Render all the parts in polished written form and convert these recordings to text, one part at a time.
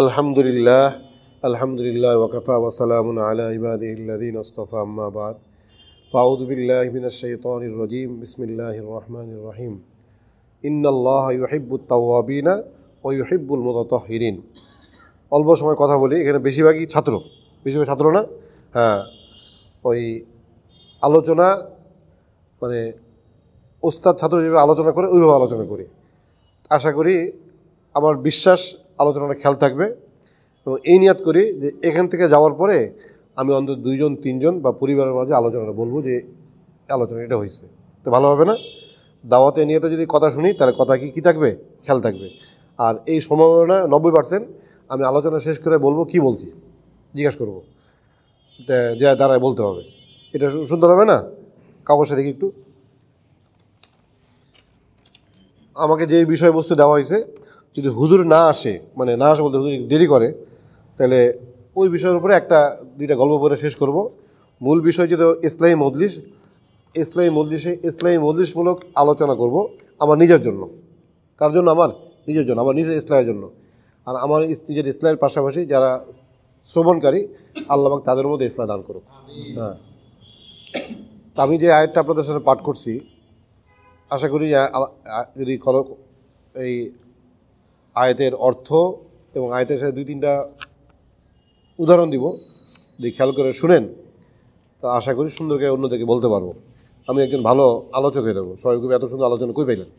আলহামদুলিল্লাহ আলহামদুলিল্লাহ ওয়াকাফা ওয়া সালামুন আলা ইবাদিহিল্লাযীনা ইসতাফা আম্মা বাদ ফাউযু বিল্লাহি মিনাশ শাইতানির রাজীম বিসমিল্লাহির রহমানির রহিম ইন্নাল্লাহা ইউহিব্বুত তাওয়াবিনা ওয়া ইউহিব্বুল মুতাতাহহিরিন। অল্প সময় কথা বলি, এখানে বেশিরভাগই ছাত্র না? হ্যাঁ, ওই আলোচনা মানে ওস্তাদ ছাত্র যেভাবে আলোচনা করে ওইভাবে আলোচনা করি। আশা করি আমার বিশ্বাস আলোচনাটা খেয়াল থাকবে এবং এই নিয়াত করি যে এখান থেকে যাওয়ার পরে আমি অন্তত 2-3 বা পরিবারের মাঝে আলোচনাটা বলবো যে আলোচনা এটা হয়েছে, তো ভালো হবে না? দাওয়াতে নিয়তে যদি কথা শুনি তাহলে কথা কি থাকবে, খেয়াল থাকবে। আর এই সম্ভাবনা 90% আমি আলোচনা শেষ করে বলবো কি বলছি, জিজ্ঞাসা করবো, যা দাঁড়ায় বলতে হবে। এটা সুন্দর হবে না? কাগজটা দেখি একটু। আমাকে যে বিষয়বস্তু দেওয়া হয়েছে, যদি হুজুর না আসে বলতে হুজুর দেরি করে, তাহলে ওই বিষয়ের উপরে 1-2টা গল্প পড়ে শেষ করব। মূল বিষয় যেটা ইসলামী মজলিসমূলক আলোচনা করব আমার নিজের জন্য। কার জন্য? আমার নিজের জন্য, আমার নিজের ইসলামের জন্য। আর আমার নিজের ইসলামের পাশাপাশি যারা শ্রবণকারী, আল্লাহ পাক তাদের মধ্যে ইসলাম দান করুক। হ্যাঁ, তা আমি যে আয়াতটা আপনাদের সাথে পাঠ করছি, আশা করি যদি এই আয়াতের অর্থ এবং আয়াতের সাথে 2-3টা উদাহরণ দিব, যদি খেয়াল করে শুনেন তা আশা করি সুন্দর করে অন্যদেরকে বলতে পারবো। আমি একজন ভালো আলোচক হয়ে দেবো। সবাই খুব এত সুন্দর আলোচনা কই পাইলেন?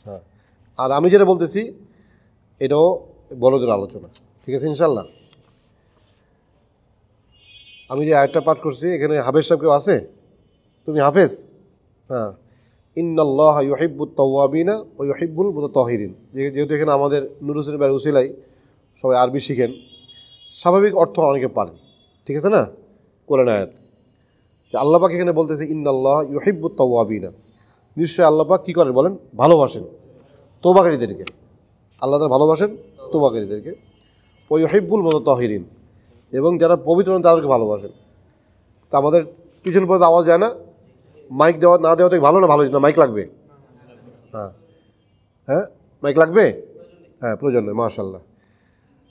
হ্যাঁ, আর আমি যেটা বলতেছি এটাও বড়দের আলোচনা, ঠিক আছে ইনশাল্লাহ। আমি যে আয়াতটা পাঠ করছি, এখানে হাফেজ সাহেব কেউ আছে? তুমি হাফেজ? হ্যাঁ, ইন্নাল্লাহা ইউহিব্বুত তাওয়াবিনা ওয়া ইউহিব্বুল মুতাতাহহিরিন। যেহেতু এখানে আমাদের নুর হোসেন ভাইয়ের উসিলাই সবাই আরবি শিখেন, স্বাভাবিক অর্থ অনেকে পারেন, ঠিক আছে না? কোরআন আয়াত যে আল্লাহ পাক এখানে বলতেছে ইন্নাল্লাহা ইউহিব্বুত তাওয়াবিনা, নিশ্চয়ই আল্লাহ পাক কী করেন বলেন? ভালোবাসেন তওবাকারীদেরকে। আল্লাহ তাআলা ভালোবাসেন তওবাকারীদেরকে। ওয়া ইউহিব্বুল মুতাতাহহিরিন, এবং যারা পবিত্র তাদেরকে ভালোবাসেন। তা আমাদের পিছন পর্যন্ত আওয়াজ যায় না? মাইক না দেওয়া থেকে ভালো না? ভালো না, মাইক লাগবে? হ্যাঁ মাইক লাগবে? হ্যাঁ, প্রয়োজন নেই, মাশাআল্লাহ।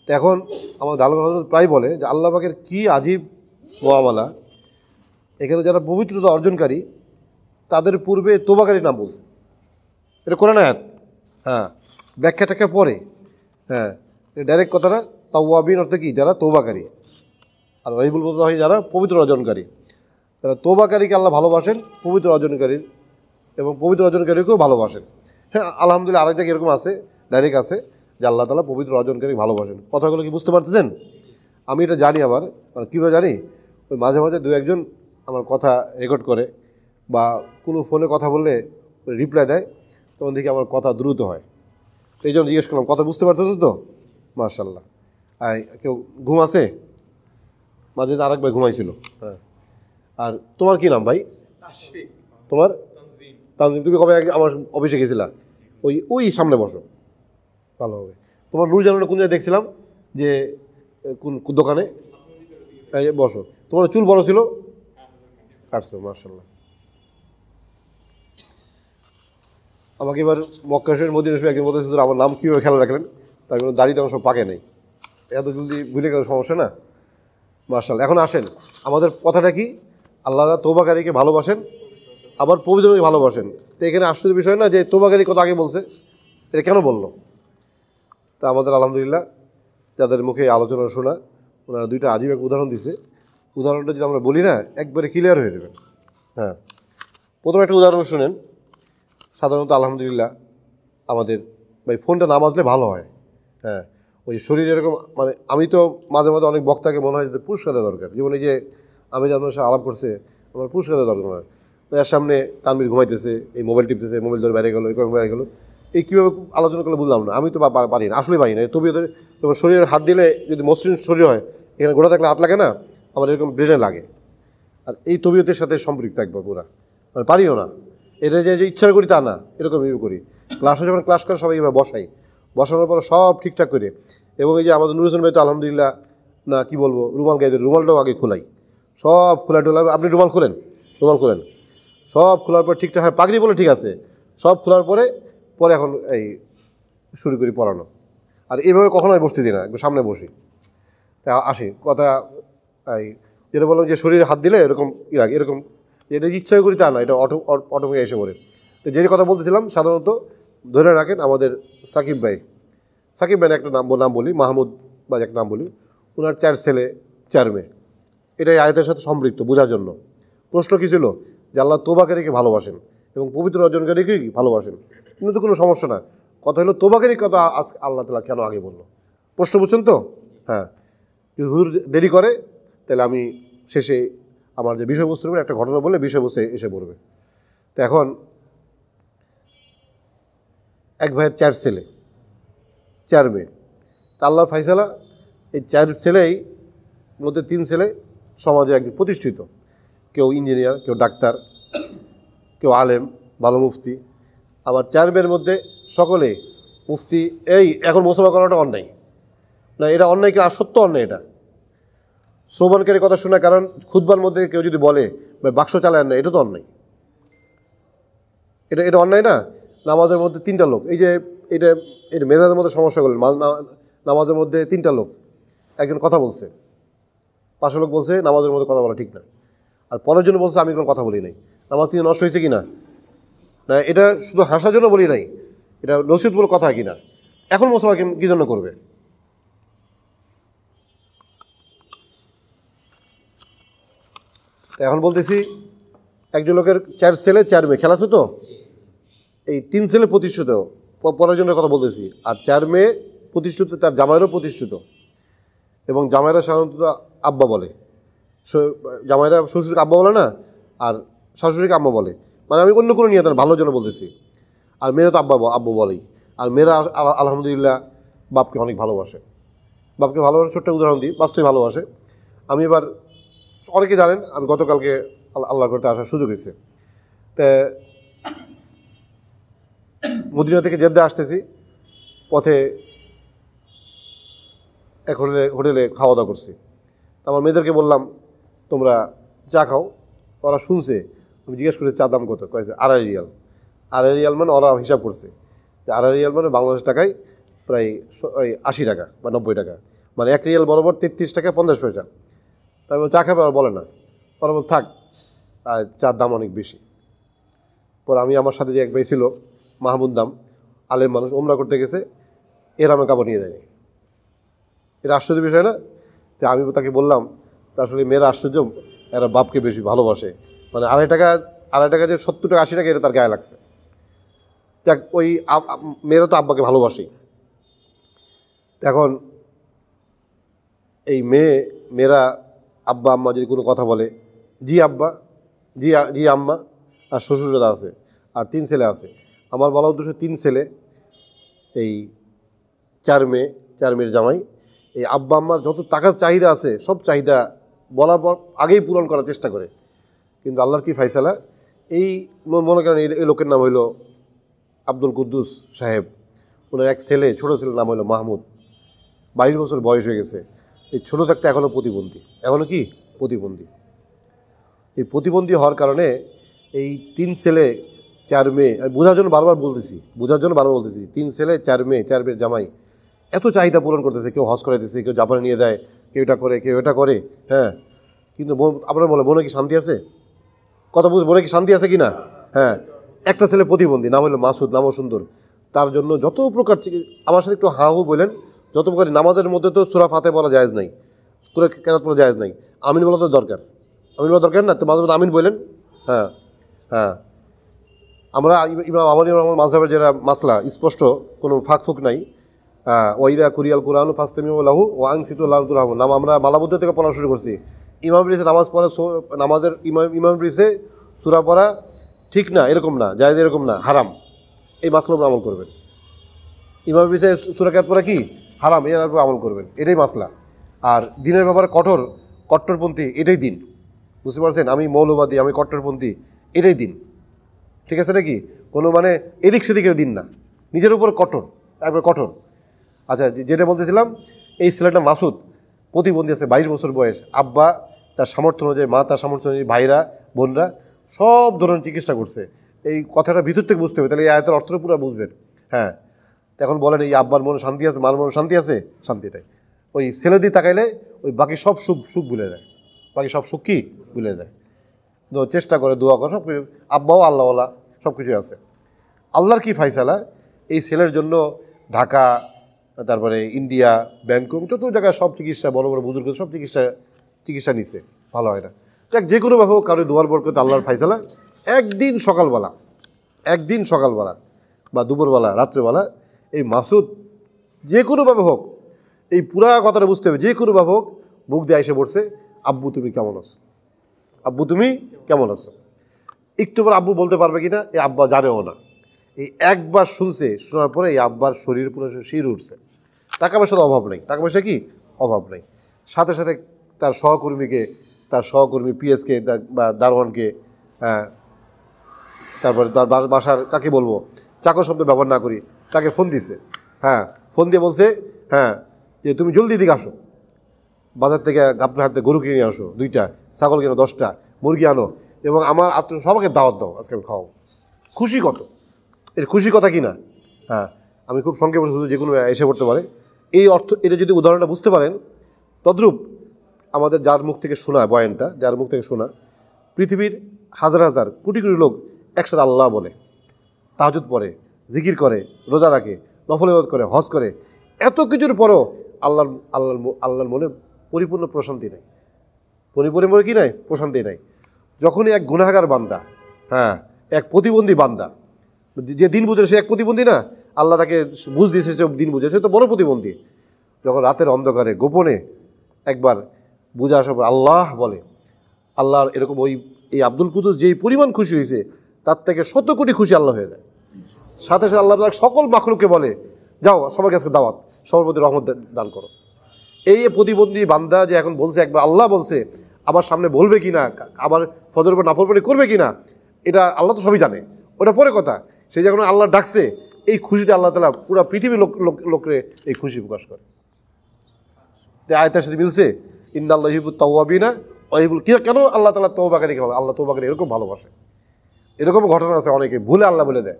তো এখন আমার দালুল হযরত প্রায় বলে যে আল্লাহ পাকের কী আজীব মুআমালা, এখানে যারা পবিত্রতা অর্জনকারী তাদের পূর্বে তওবাকারী নাম বলছে। এটা কোরআন আয়াত। হ্যাঁ, ব্যাখ্যা পরে। হ্যাঁ, ডাইরেক্ট কথাটা তাওয়াবিন অর্থ কি? যারা তওবাকারী। আর ওয়াহিবুল মুতাতাহহির যারা পবিত্র অর্জনকারী। তারা তওবাকারীকে আল্লাহ ভালোবাসেন, পবিত্র অর্জনকারীর এবং পবিত্র অর্জনকারীকেও ভালোবাসেন। হ্যাঁ, আলহামদুলিল্লাহ আরেক জায়গায় এরকম আছে, ডাইরেক্ট আছে যে আল্লাহ তাআলা পবিত্র অর্জনকারী ভালোবাসেন। কথাগুলো কি বুঝতে পারতেছেন? আমি এটা জানি, আবার কীভাবে জানি, ওই মাঝে মাঝে 2-1জন আমার কথা রেকর্ড করে বা কোনো ফোনে কথা বললে রিপ্লাই দেয়, তখন দেখি আমার কথা দ্রুত হয়। এই জন্য জিজ্ঞেস করলাম, কথা বুঝতে পারতেছ তো? মাশাআল্লাহ। কেউ ঘুম আছে? মাঝে আরেক ভাই ঘুমাইছিল। হ্যাঁ, আর তোমার কি নাম ভাই? তোমার তানজিম। তুমি কবে আমার অফিসে গেছিলা? ওই সামনে বসো, ভালো হবে। তোমার নূরজাহানটা কোন জায়গায় দেখছিলাম যে কোন দোকানে? বসো। তোমার চুল বড় ছিল, কাটছো, মাশাআল্লাহ। আমাকে এবার মক্কা শরীফ মদিনা শরীফ একজন বলতেছে আমার নাম কীভাবে খেয়াল রাখলেন? তার কোনো দাড়ি তেমন সব পাকে নেই, এত জলদি ভুলে গেলে সমস্যা না? মাশাআল্লাহ। এখন আসেন, আমাদের কথাটা কি? আল্লাহ তওবাকারীকে ভালোবাসেন, আবার পবিত্রকে ভালোবাসেন। তো এখানে আশ্চর্য বিষয় না যে তওবাকারী কথা আগে বলছে, এটা কেন বলল? তা আমাদের আলহামদুলিল্লাহ যাদের মুখে আলোচনা শোনা, ওনারা 2টা আজীব এক উদাহরণ দিছে। উদাহরণটা যদি আমরা বলি না, একবারে ক্লিয়ার হয়ে যাবে। হ্যাঁ, প্রথমে একটা উদাহরণ শোনেন। সাধারণত আলহামদুলিল্লাহ আমাদের ভাই ফোনটা না বাজলে ভালো হয়। হ্যাঁ, ওই শরীর এরকম আমি তো মাঝে মাঝে অনেক বক্তাকে মনে হয় যে পুরস্কার দেওয়া দরকার। জীবনে যে আমি যে আপনার সাথে আলাপ করছে, আমার পুরস্কার দেওয়া দরকার হয়। এর সামনে তানভীর ঘুমাইতেছে, এই মোবাইল টিপতেছে, মোবাইল ধরে বাইরে গেলো, বাইরে গেলো, এই কীভাবে আলোচনা করলে বুঝলাম না। আমি তো পারি না, আসলে পারি না। তবে তোমার শরীরের হাত দিলে যদি মসৃণ শরীর হয়, এখানে গোড়া থাকলে হাত লাগে না, আমার এরকম ব্রেনে লাগে। আর এই তবিয়তের সাথে সম্পৃক্ত একবার পুরা, পারিও না। এটা যে ইচ্ছা করি তা না, এরকম করি। ক্লাসে যখন ক্লাস করে সবাই এবার বসানোর পর সব ঠিকঠাক করে। এবং এই যে আমাদের নুর হোসেন ভাই তো আলহামদুলিল্লাহ, না কি বলবো, রুমাল গায়ে রুমালটাও আগে খোলাই, সব খোলা টোলা। আপনি রুমাল খোলেন সব খোলার পর ঠিকঠাক হয়, পাগড়ি বলে ঠিক আছে, সব খোলার পরে এখন এই শুরু করি পড়ানো। আর এইভাবে কখনোই বসতে দিই না, একটু সামনে বসি। তা আসি কথা, এই যেটা বললাম যে শরীরে হাত দিলে এরকম লাগে, এরকম এটা ইচ্ছা করি তা না, এটা অটোমেটিক এসে পড়ে। তো যে কথা বলতেছিলাম, সাধারণত ধরে রাখেন আমাদের সাকিব ভাই একটা নাম বলি, মাহমুদ বা একটা নাম বলি, ওনার 4 ছেলে 4 মেয়ে, এটাই আয়াতের সাথে সম্পৃক্ত বোঝার জন্য। প্রশ্ন কী ছিল যে আল্লাহ তোবাকারীকে ভালোবাসেন এবং পবিত্র অর্জনকারীকেই ভালোবাসেন, কিন্তু তো কোনো সমস্যা না। কথা হলো তোবাকারী কথা আল্লাহ তাআলা কেন আগে বললো, প্রশ্ন বুঝছেন তো? হ্যাঁ, যদি হুজুর দেরি করে তাহলে আমি শেষে আমার যে বিষয়বস্তুর উপর একটা ঘটনা বলে বিষয়বস্তু এসে পড়বে। তো এখন এক ভাইয়ের 4 ছেলে 4 মেয়ে, তা আল্লাহর ফাইসালা এই 4 ছেলেই মধ্যে 3 ছেলে সমাজে একজন প্রতিষ্ঠিত, কেউ ইঞ্জিনিয়ার, কেউ ডাক্তার, কেউ আলেম, ভালো মুফতি। আবার 4 মেয়ের মধ্যে সকলে মুফতি। এই এখন মুসলমান করাটা অন্যায় না, এটা অন্যায় কি? সত্য অন্যায় এটা। শ্রবণকারী কথা শোনা, কারণ খুতবার মধ্যে কেউ যদি বলে বা বাক্স চালায় না, এটা তো অন্যায়, এটা অন্যায় না। নামাজের মধ্যে 3টা লোক, এই যে এটা মেজাজের মধ্যে সমস্যা করলেন, নামাজের মধ্যে 3টা লোক, একজন কথা বলছে, পাশের লোক বলছে নামাজের মধ্যে কথা বলা ঠিক না, আর পরের জন্য বলছে আমি কোনো কথা বলি নাই, নামাজ তিনি নষ্ট হয়েছে কি না? না, এটা শুধু হাসার জন্য বলি নাই, এটা নসিহতমূলক কথা কি না? এখন মুসলমান কী জন্য করবে? এখন বলতেছি একজন লোকের 4 ছেলে 4 মেয়ে, খেলা আছে তো, এই 3 ছেলে প্রতিষ্ঠিত, পরের কথা বলতেছি, আর 4 মেয়ে প্রতিষ্ঠিত, তার জামাইরও প্রতিষ্ঠিত, এবং জামাইরা সাধারণত আব্বা বলে, জামাইরা শ্বশুরকে আব্বা বলে না, আর শাশুড়িকে আম্মা বলে, মানে আমি অন্য কোনো নিয়ে তার ভালোর জন্য বলতেছি। আর মেয়েরা তো আব্বু বলেই, আর মেয়েরা আলহামদুলিল্লাহ বাপকে অনেক ভালোবাসে, বাপকে ভালোবাসে। ছোট্ট উদাহরণ দিই, বাস্তবে ভালোবাসে। আমি এবার, অনেকে জানেন আমি গতকালকে আল্লাহ করতে আসার সুযোগ হয়েছে, তা মদিনা থেকে জেদ্দা আসতেছি, পথে এক হোটেলে খাওয়া দাওয়া করছি। আমার মেয়েদেরকে বললাম তোমরা চা খাও, ওরা শুনছে। আমি জিজ্ঞেস করছি চা দাম কত, কয়েছে 2.5 রিয়াল। 2.5 রিয়াল মানে ওরা হিসাব করছে যে 2.5 রিয়াল মানে বাংলাদেশ টাকায় প্রায় 80 টাকা বা 90 টাকা, মানে 1 রিয়াল বরাবর 33 টাকা 50 পয়সা। তাই চা খাবে, আর বলে না, ওরা বল থাক, আর চার দাম অনেক বেশি। পর আমি, আমার সাথে যে এক ভাই ছিল মাহমুদ দাম, আলেম মানুষ, ওমরা করতে গেছে, এরামে কাপড় নিয়ে দেয়নি। এটা আশ্চর্য বিষয় না? যে আমি তাকে বললাম আসলে মেয়েরা আশ্চর্য, এরা বাপকে বেশি ভালোবাসে, মানে 2.5 টাকা যে 70 টাকা 80 টাকা এটা তার গায়ে লাগছে। যাক, ওই মেয়েরা তো আব্বাকে ভালোবাসেই। এখন এই মেয়েরা আব্বা আম্মা যদি কোনো কথা বলে, জি আব্বা, জি আম্মা, আর শ্বশুররা আছে, আর 3 ছেলে আছে। আমার বলা উদ্দেশ্য 3 ছেলে, এই 4 মেয়ের জামাই, এই আব্বা আম্মার যত টাকার চাহিদা আছে সব চাহিদা বলার পর আগেই পূরণ করার চেষ্টা করে। কিন্তু আল্লাহর কি ফাইসালা, এই মনে করেন এই লোকের নাম হইল আব্দুল কুদ্দুস সাহেব, ওনার এক ছেলে, ছোটো ছেলের নাম হইল মাহমুদ, 22 বছর বয়স হয়ে গেছে। এই ছোটো থাকতে এখনও প্রতিবন্ধী, প্রতিবন্ধী। এই প্রতিবন্ধী হওয়ার কারণে এই 3 ছেলে 4 মেয়ে, বোঝার জন্য বারবার বলতেছি 3 ছেলে 4 মেয়ের জামাই এত চাহিদা পূরণ করতেছে। কেউ হজ করাইতেছে, কেউ জাপানে নিয়ে যায়, কেউ এটা করে, কেউ এটা করে। হ্যাঁ, কিন্তু আপনারা বলে মনে কি শান্তি আছে? কথা বুঝে মনে কি শান্তি আছে কি না? হ্যাঁ, একটা ছেলে প্রতিবন্ধী, নাম হলো মাসুদ, নামও সুন্দর। তার জন্য যত প্রকার, আমার সাথে একটু হু বলেন, যত প্রকার নামাজের মধ্যে তো সূরা ফাতিহা বলা জায়েজ নাই, সূরা কেরাত বলা জায়েজ নাই, আমিন বলা তো দরকার, না? তো মাঝে মাঝে আমিন বলেন। হ্যাঁ হ্যাঁ, আমরা আমার মাযহাবের যেটা মাসলা স্পষ্ট, কোনো ফাঁক নাই। ওয়াইদা কুরিয়াল কুরআন ফাস্তামিউ লাহু ওয়া আনসিতু লাহু তুরহামুন, নাম আমরা মালাবুদ্ধ থেকে পড়া শুরু করছি। ইমাম ব্রিসে নামাজ পড়া, নামাজের ইমাম ব্রিসে সূরা পড়া ঠিক না, এরকম না, জায়েজ এরকম না, হারাম। এই মাসলার উপর আমল করবেন। ইমাম ব্রিসে সূরা কেরাত পড়া কি হারাম, এর উপর আমল করবেন, এটাই মাসলা। আর দিনের ব্যাপারে কট্টরপন্থী, এটাই দিন। বুঝতে পারছেন? আমি মৌলবাদী, আমি কট্টরপন্থী, এটাই দিন। ঠিক আছে নাকি? কোনো মানে এদিক সেদিকের দিন না, নিজের উপর একবার কঠোর। আচ্ছা, যেটা বলতেছিলাম, এই ছেলেটা মাসুদ প্রতিবন্ধী আছে, 22 বছর বয়স। আব্বা তার সামর্থ্য অনুযায়ী, মা তার সামর্থ্য অনুযায়ী, ভাইরা বোনরা সব ধরনের চিকিৎসা করছে। এই কথাটা ভিতর থেকে বুঝতে হবে, তাহলে এই আয়াতের অর্থটা পুরো বুঝবেন। হ্যাঁ, এখন বলেন এই আব্বার মনে শান্তি আছে, মার মনে শান্তি আছে? শান্তি নাই। ওই ছেলের দিকে তাকাইলে ওই বাকি সব সুখ সুখ ভুলে দেয়, বাকি সব সুখ কি ভুলে দেয়। তো চেষ্টা করে, দোয়া করে, সব কিছু, আব্বাও আল্লাহওয়ালা, সব কিছুই আছে। আল্লাহর কি ফাইসালা, এই ছেলের জন্য ঢাকা, তারপরে ইন্ডিয়া, ব্যাংকক, যত জায়গায় সব চিকিৎসা, বড় বড় বুজুর্গ সব চিকিৎসা নিচ্ছে, ভালো হয় না। যাক, যে কোনোভাবে হোক কারোর দোয়ার বরকত আল্লাহর ফাইসালা। একদিন সকালবেলা বা দুপুরবেলা, রাত্রেবেলা এই মাসুদ যে কোনোভাবে হোক, এই পুরা কথাটা বুঝতে হবে, যে কোনোভাবে হোক বুক দিয়ে এসে পড়ছে, আব্বু তুমি কেমন আছো, আব্বু তুমি কেমন আছো। একটু পর আব্বু বলতে পারবে কিনা এই আব্বা জানেও না। এই একবার শুনছে, শোনার পরে এই আব্বার শরীর পুরো শির উঠছে। টাকা পয়সার অভাব নেই, টাকা পয়সা কি অভাব নেই। সাথে সাথে তার সহকর্মী পিএসকে বা দারোয়ানকে, তারপরে তার বাসার কাকে বলবো, চাকর শব্দ ব্যবহার না করি, তাকে ফোন দিছে। ফোন দিয়ে বলছে যে তুমি জলদি দিকে আসো, বাজার থেকে আপনার হাতে গরু কিনে আসো 2টা, ছাগল কিনো 10টা, মুরগি আনো, এবং আমার আত্মীয় সবাইকে দাওয়াত দাও, আজকে আমি খাওয়াবো। খুশি কত, এর খুশি কথা কি না? আমি খুব সংক্ষেপে, শুধু যে কোনো এসে পড়তে পারে এই অর্থ। এটা যদি উদাহরণটা বুঝতে পারেন, তদ্রূপ আমাদের যার মুখ থেকে শোনা বয়ানটা, যার মুখ থেকে শোনা, পৃথিবীর হাজার হাজার কোটি কোটি লোক একসাথে আল্লাহ বলে, তাহাজ্জুদ পড়ে, জিকির করে, রোজা রাখে, নফল ইবাদত করে, হজ করে, এত কিছুর পরও আল্লাহর মনে পরিপূর্ণ প্রশান্তি নেই, পরিপূর্ণ কি নাই, প্রশান্তি নাই। যখনই এক গুনাহগার বান্দা, এক প্রতিবন্ধী বান্দা, যে দিন বুঝে সে এক প্রতিবন্ধী না, আল্লাহ তাকে বুঝ দিয়েছে, সে দিন বুঝে, সে তো বড় প্রতিবন্ধী। যখন রাতের অন্ধকারে গোপনে একবার বুঝে আসার পর আল্লাহ বলে, আল্লাহর এরকম এই আব্দুল কুদ্দুস যেই পরিমাণ খুশি হয়েছে, তার থেকে 100 কোটি খুশি আল্লাহ হয়ে যায়। সাথে সাথে আল্লাহ সকল মাখলুককে বলে, যাও সবাইকে আজকে দাওয়াত, সবার প্রতি রহমত দান করো। এই প্রতিবন্ধী বান্দা যে এখন বলছে, একবার আল্লাহ বলছে, আবার সামনে বলবে কি না, আবার ফজর পর নাফরমানি করবে কি না, এটা আল্লাহ তো সবই জানে, ওটা পরে কথা। সে যখন আল্লাহ ডাকছে, এই খুশিতে আল্লাহ তাআলা পুরো পৃথিবীর লোকরে এই খুশি প্রকাশ করে। তো আয়াতের সাথে মিলছে, ইন্নাল্লাহু ইউহিব্বুত তাওয়াবিনা ওয়া ইউহিব্বুল, কেন আল্লাহ তাআলা তওবাকারীকে ভালো, আল্লাহ তওবাকারী এরকম ভালোবাসে। এরকম ঘটনা আছে, অনেকে ভুলে আল্লাহ বলে দেয়,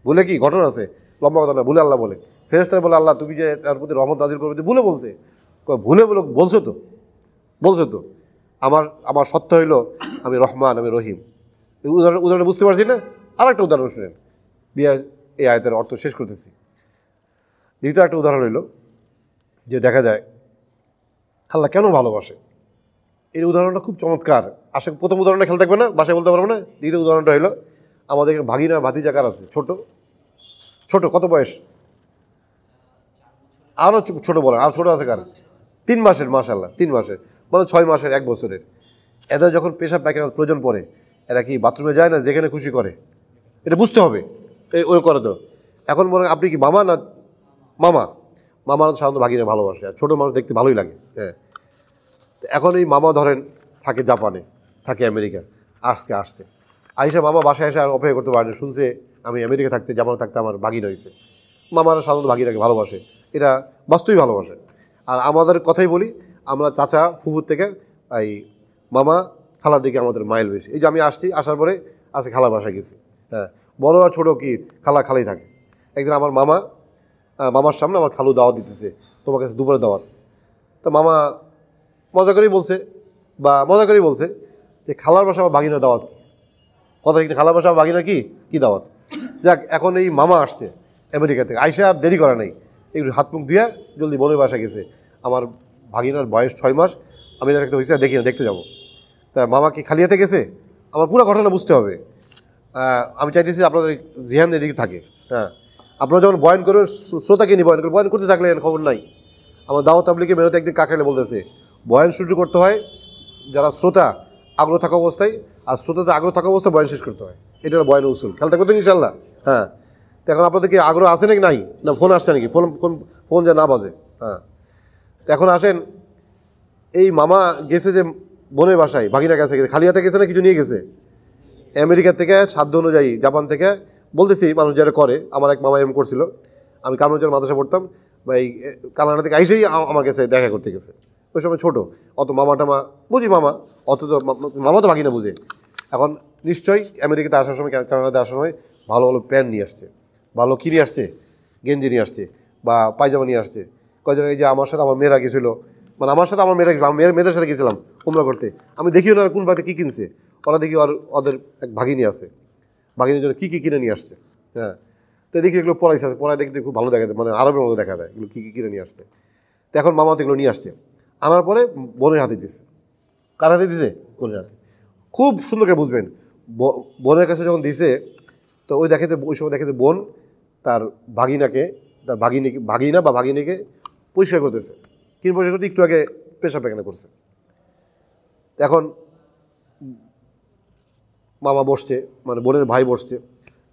ভুলে কি ঘটনা আছে, লম্বা কথা না, ভুলে আল্লাহ বলে। ফেরেশতারা বলে, আল্লাহ তুমি যে তার প্রতি রহমত নাযিল করবে, ভুলে বলছে। ভুলে বলছে তো আমার সত্য হইল আমি রহমান, আমি রহিম। এই উদাহরণ বুঝতে পারছি না। আর একটা উদাহরণ শুনেন, দিয়ে এই আয়াতের অর্থ শেষ করতেছি। দ্বিতীয় একটা উদাহরণ হইল যে দেখা যায় আল্লাহ কেন ভালোবাসে, এই উদাহরণটা খুব চমৎকার। আসলে প্রথম উদাহরণটা খেয়াল থাকবে না, বাসায় বলতে পারবো না। দ্বিতীয় উদাহরণটা হইলো, আমাদের ভাগিনা ভাতিজা কার আছে, ছোট কত বয়স, আরও ছোট বলেন, আর ছোট আছে কার, 3 মাসের, মাশাআল্লাহ 3 মাসের, মানে 6 মাসের, 1 বছরের। এদের যখন পেশাব পায়খানার প্রয়োজন পড়ে, এরা কি বাথরুমে যায় না যেখানে খুশি করে? এটা বুঝতে হবে, ওই করে তো। এখন বলেন আপনি কি মামা না মামা সাধারণত ভাগিনা ভালোবাসে, আর ছোটো মানুষ দেখতে ভালোই লাগে। এখন এই মামা ধরেন থাকে জাপানে, থাকে আমেরিকা, আসছে আইসা মামা বাসায় এসে আর অপেক্ষা করতে পারেনি, শুনছে আমি আমেরিকা থাকতে, জাপানে থাকতে আমার ভাগিনা হয়েছে। মামারা সাধারণত ভাগিনাকে ভালোবাসে, এটা বাস্তবই ভালোবাসে। আর আমাদের কথাই বলি, আমরা চাচা ফুফুর থেকে এই মামা খালার দিকে আমাদের মাইল বেশি। এই যে আমি আসার পরে আজকে খালার বাসায় গেছি, বড় আর ছোটো কি খালাই থাকে। একদিন আমার মামার সামনে আমার খালু দাওয়াত দিতেছে, তোমার কাছে দুপুরে দাওয়াত। তো মামা মজা করেই বলছে যে খালার বাসা আমার বাগিনার দাওয়াত কি, কথা ঠিক না, খালার বাসা আমার বাগিনার কি দাওয়াত। যাক, এখন এই মামা আসছে আমেরিকা থেকে, আইসা আর দেরি করা নেই, একটু হাত মুখ দিয়ে জলদি বোনের বাসায় গেছে। আমার ভাগিনার বয়স 6 মাস, আমি না থাকতে হয়েছে, দেখতে যাবো। তা মামা কি খালি হাতে গেছে? আমার পুরো ঘটনা বুঝতে হবে। আমি চাইতেছি আপনাদের ধ্যান এদিকে থাকে। আপনারা যখন বয়ান করবেন, শ্রোতাকে নিয়ে বয়ান করতে থাকলে খবর নাই। আমার দাওয়াত তাবলীগে মেহনত একদিন কাকালে বলতেছে, বয়ান শুরু করতে হয় যারা শ্রোতা আগ্রহ থাকা অবস্থায়, আর শ্রোতাতে আগ্রহ থাকা অবস্থায় বয়ান শেষ করতে হয়। এটা হলো বয়ান উসুল, খেয়াল থাকবে তো ইনশাল্লাহ। তো এখন আপনাদের কি আগ্রহ আছে নাকি নাই, না ফোন আসছে নাকি, ফোন যা না বাজে। তো এখন আসেন, এই মামা গেছে যে বোনের বাসায়, ভাগিনা কাছে গেছে, খালি হাতে গেছে না কিছু নিয়ে গেছে আমেরিকা থেকে, সাধ্য অনুযায়ী জাপান থেকে। বলতেছি মানুষ যারা করে, আমার এক মামা এরকম করছিল, আমি কামরুজ্জামান মাদ্রাসা পড়তাম, বা এই কালানা থেকে আইসেই আমার কাছে দেখা করতে গেছে। ওই সময় ছোটো, অত মামা বুঝি, অত তো মামা তো ভাগিনা বুঝে। এখন নিশ্চয়ই আমেরিকাতে আসার সময়, কানাডাতে আসার সময় ভালো প্যান্ট নিয়ে আসছে, ভালো কি নিয়ে আসছে, গেঞ্জি নিয়ে আসছে বা পায়জামা নিয়ে আসছে। কয়জন এই যে আমার সাথে আমার মেয়েরা গেছিল, মানে আমার সাথে আমার মেয়েরা গেছিলাম, মেয়েদের সাথে গেছিলাম উমরা করতে। আমি দেখিও না কোন বাড়িতে কী কিনছে, ওরা দেখি ওদের এক ভাগিনী আছে, ভাগিনীর জন্য কী কী কিনে নিয়ে আসছে। হ্যাঁ, তো দেখি এগুলো পড়াইছে, পড়ায় দেখতে খুব ভালো দেখা যায়, মানে আরবের মতো দেখা যায় এগুলো কী কী কিনে নিয়ে আসছে। তো এখন মামা তো এগুলো নিয়ে আসছে, আনার পরে বোনের হাতে দিচ্ছে। কার হাতে দিছে? বোনের হাতে। খুব সুন্দর করে বুঝবেন, বোনের কাছে যখন দিছে তো ওই ওই সময় দেখে যে বোন তার ভাগিনাকে, তার ভাগিনা বা ভাগিনীকে পরিষ্কার করতেছে। কিন্তু পরিষ্কার করতে একটু আগে পেশাব পায়খানা করছে। এখন মামা বসছে, মানে বোনের ভাই বসছে,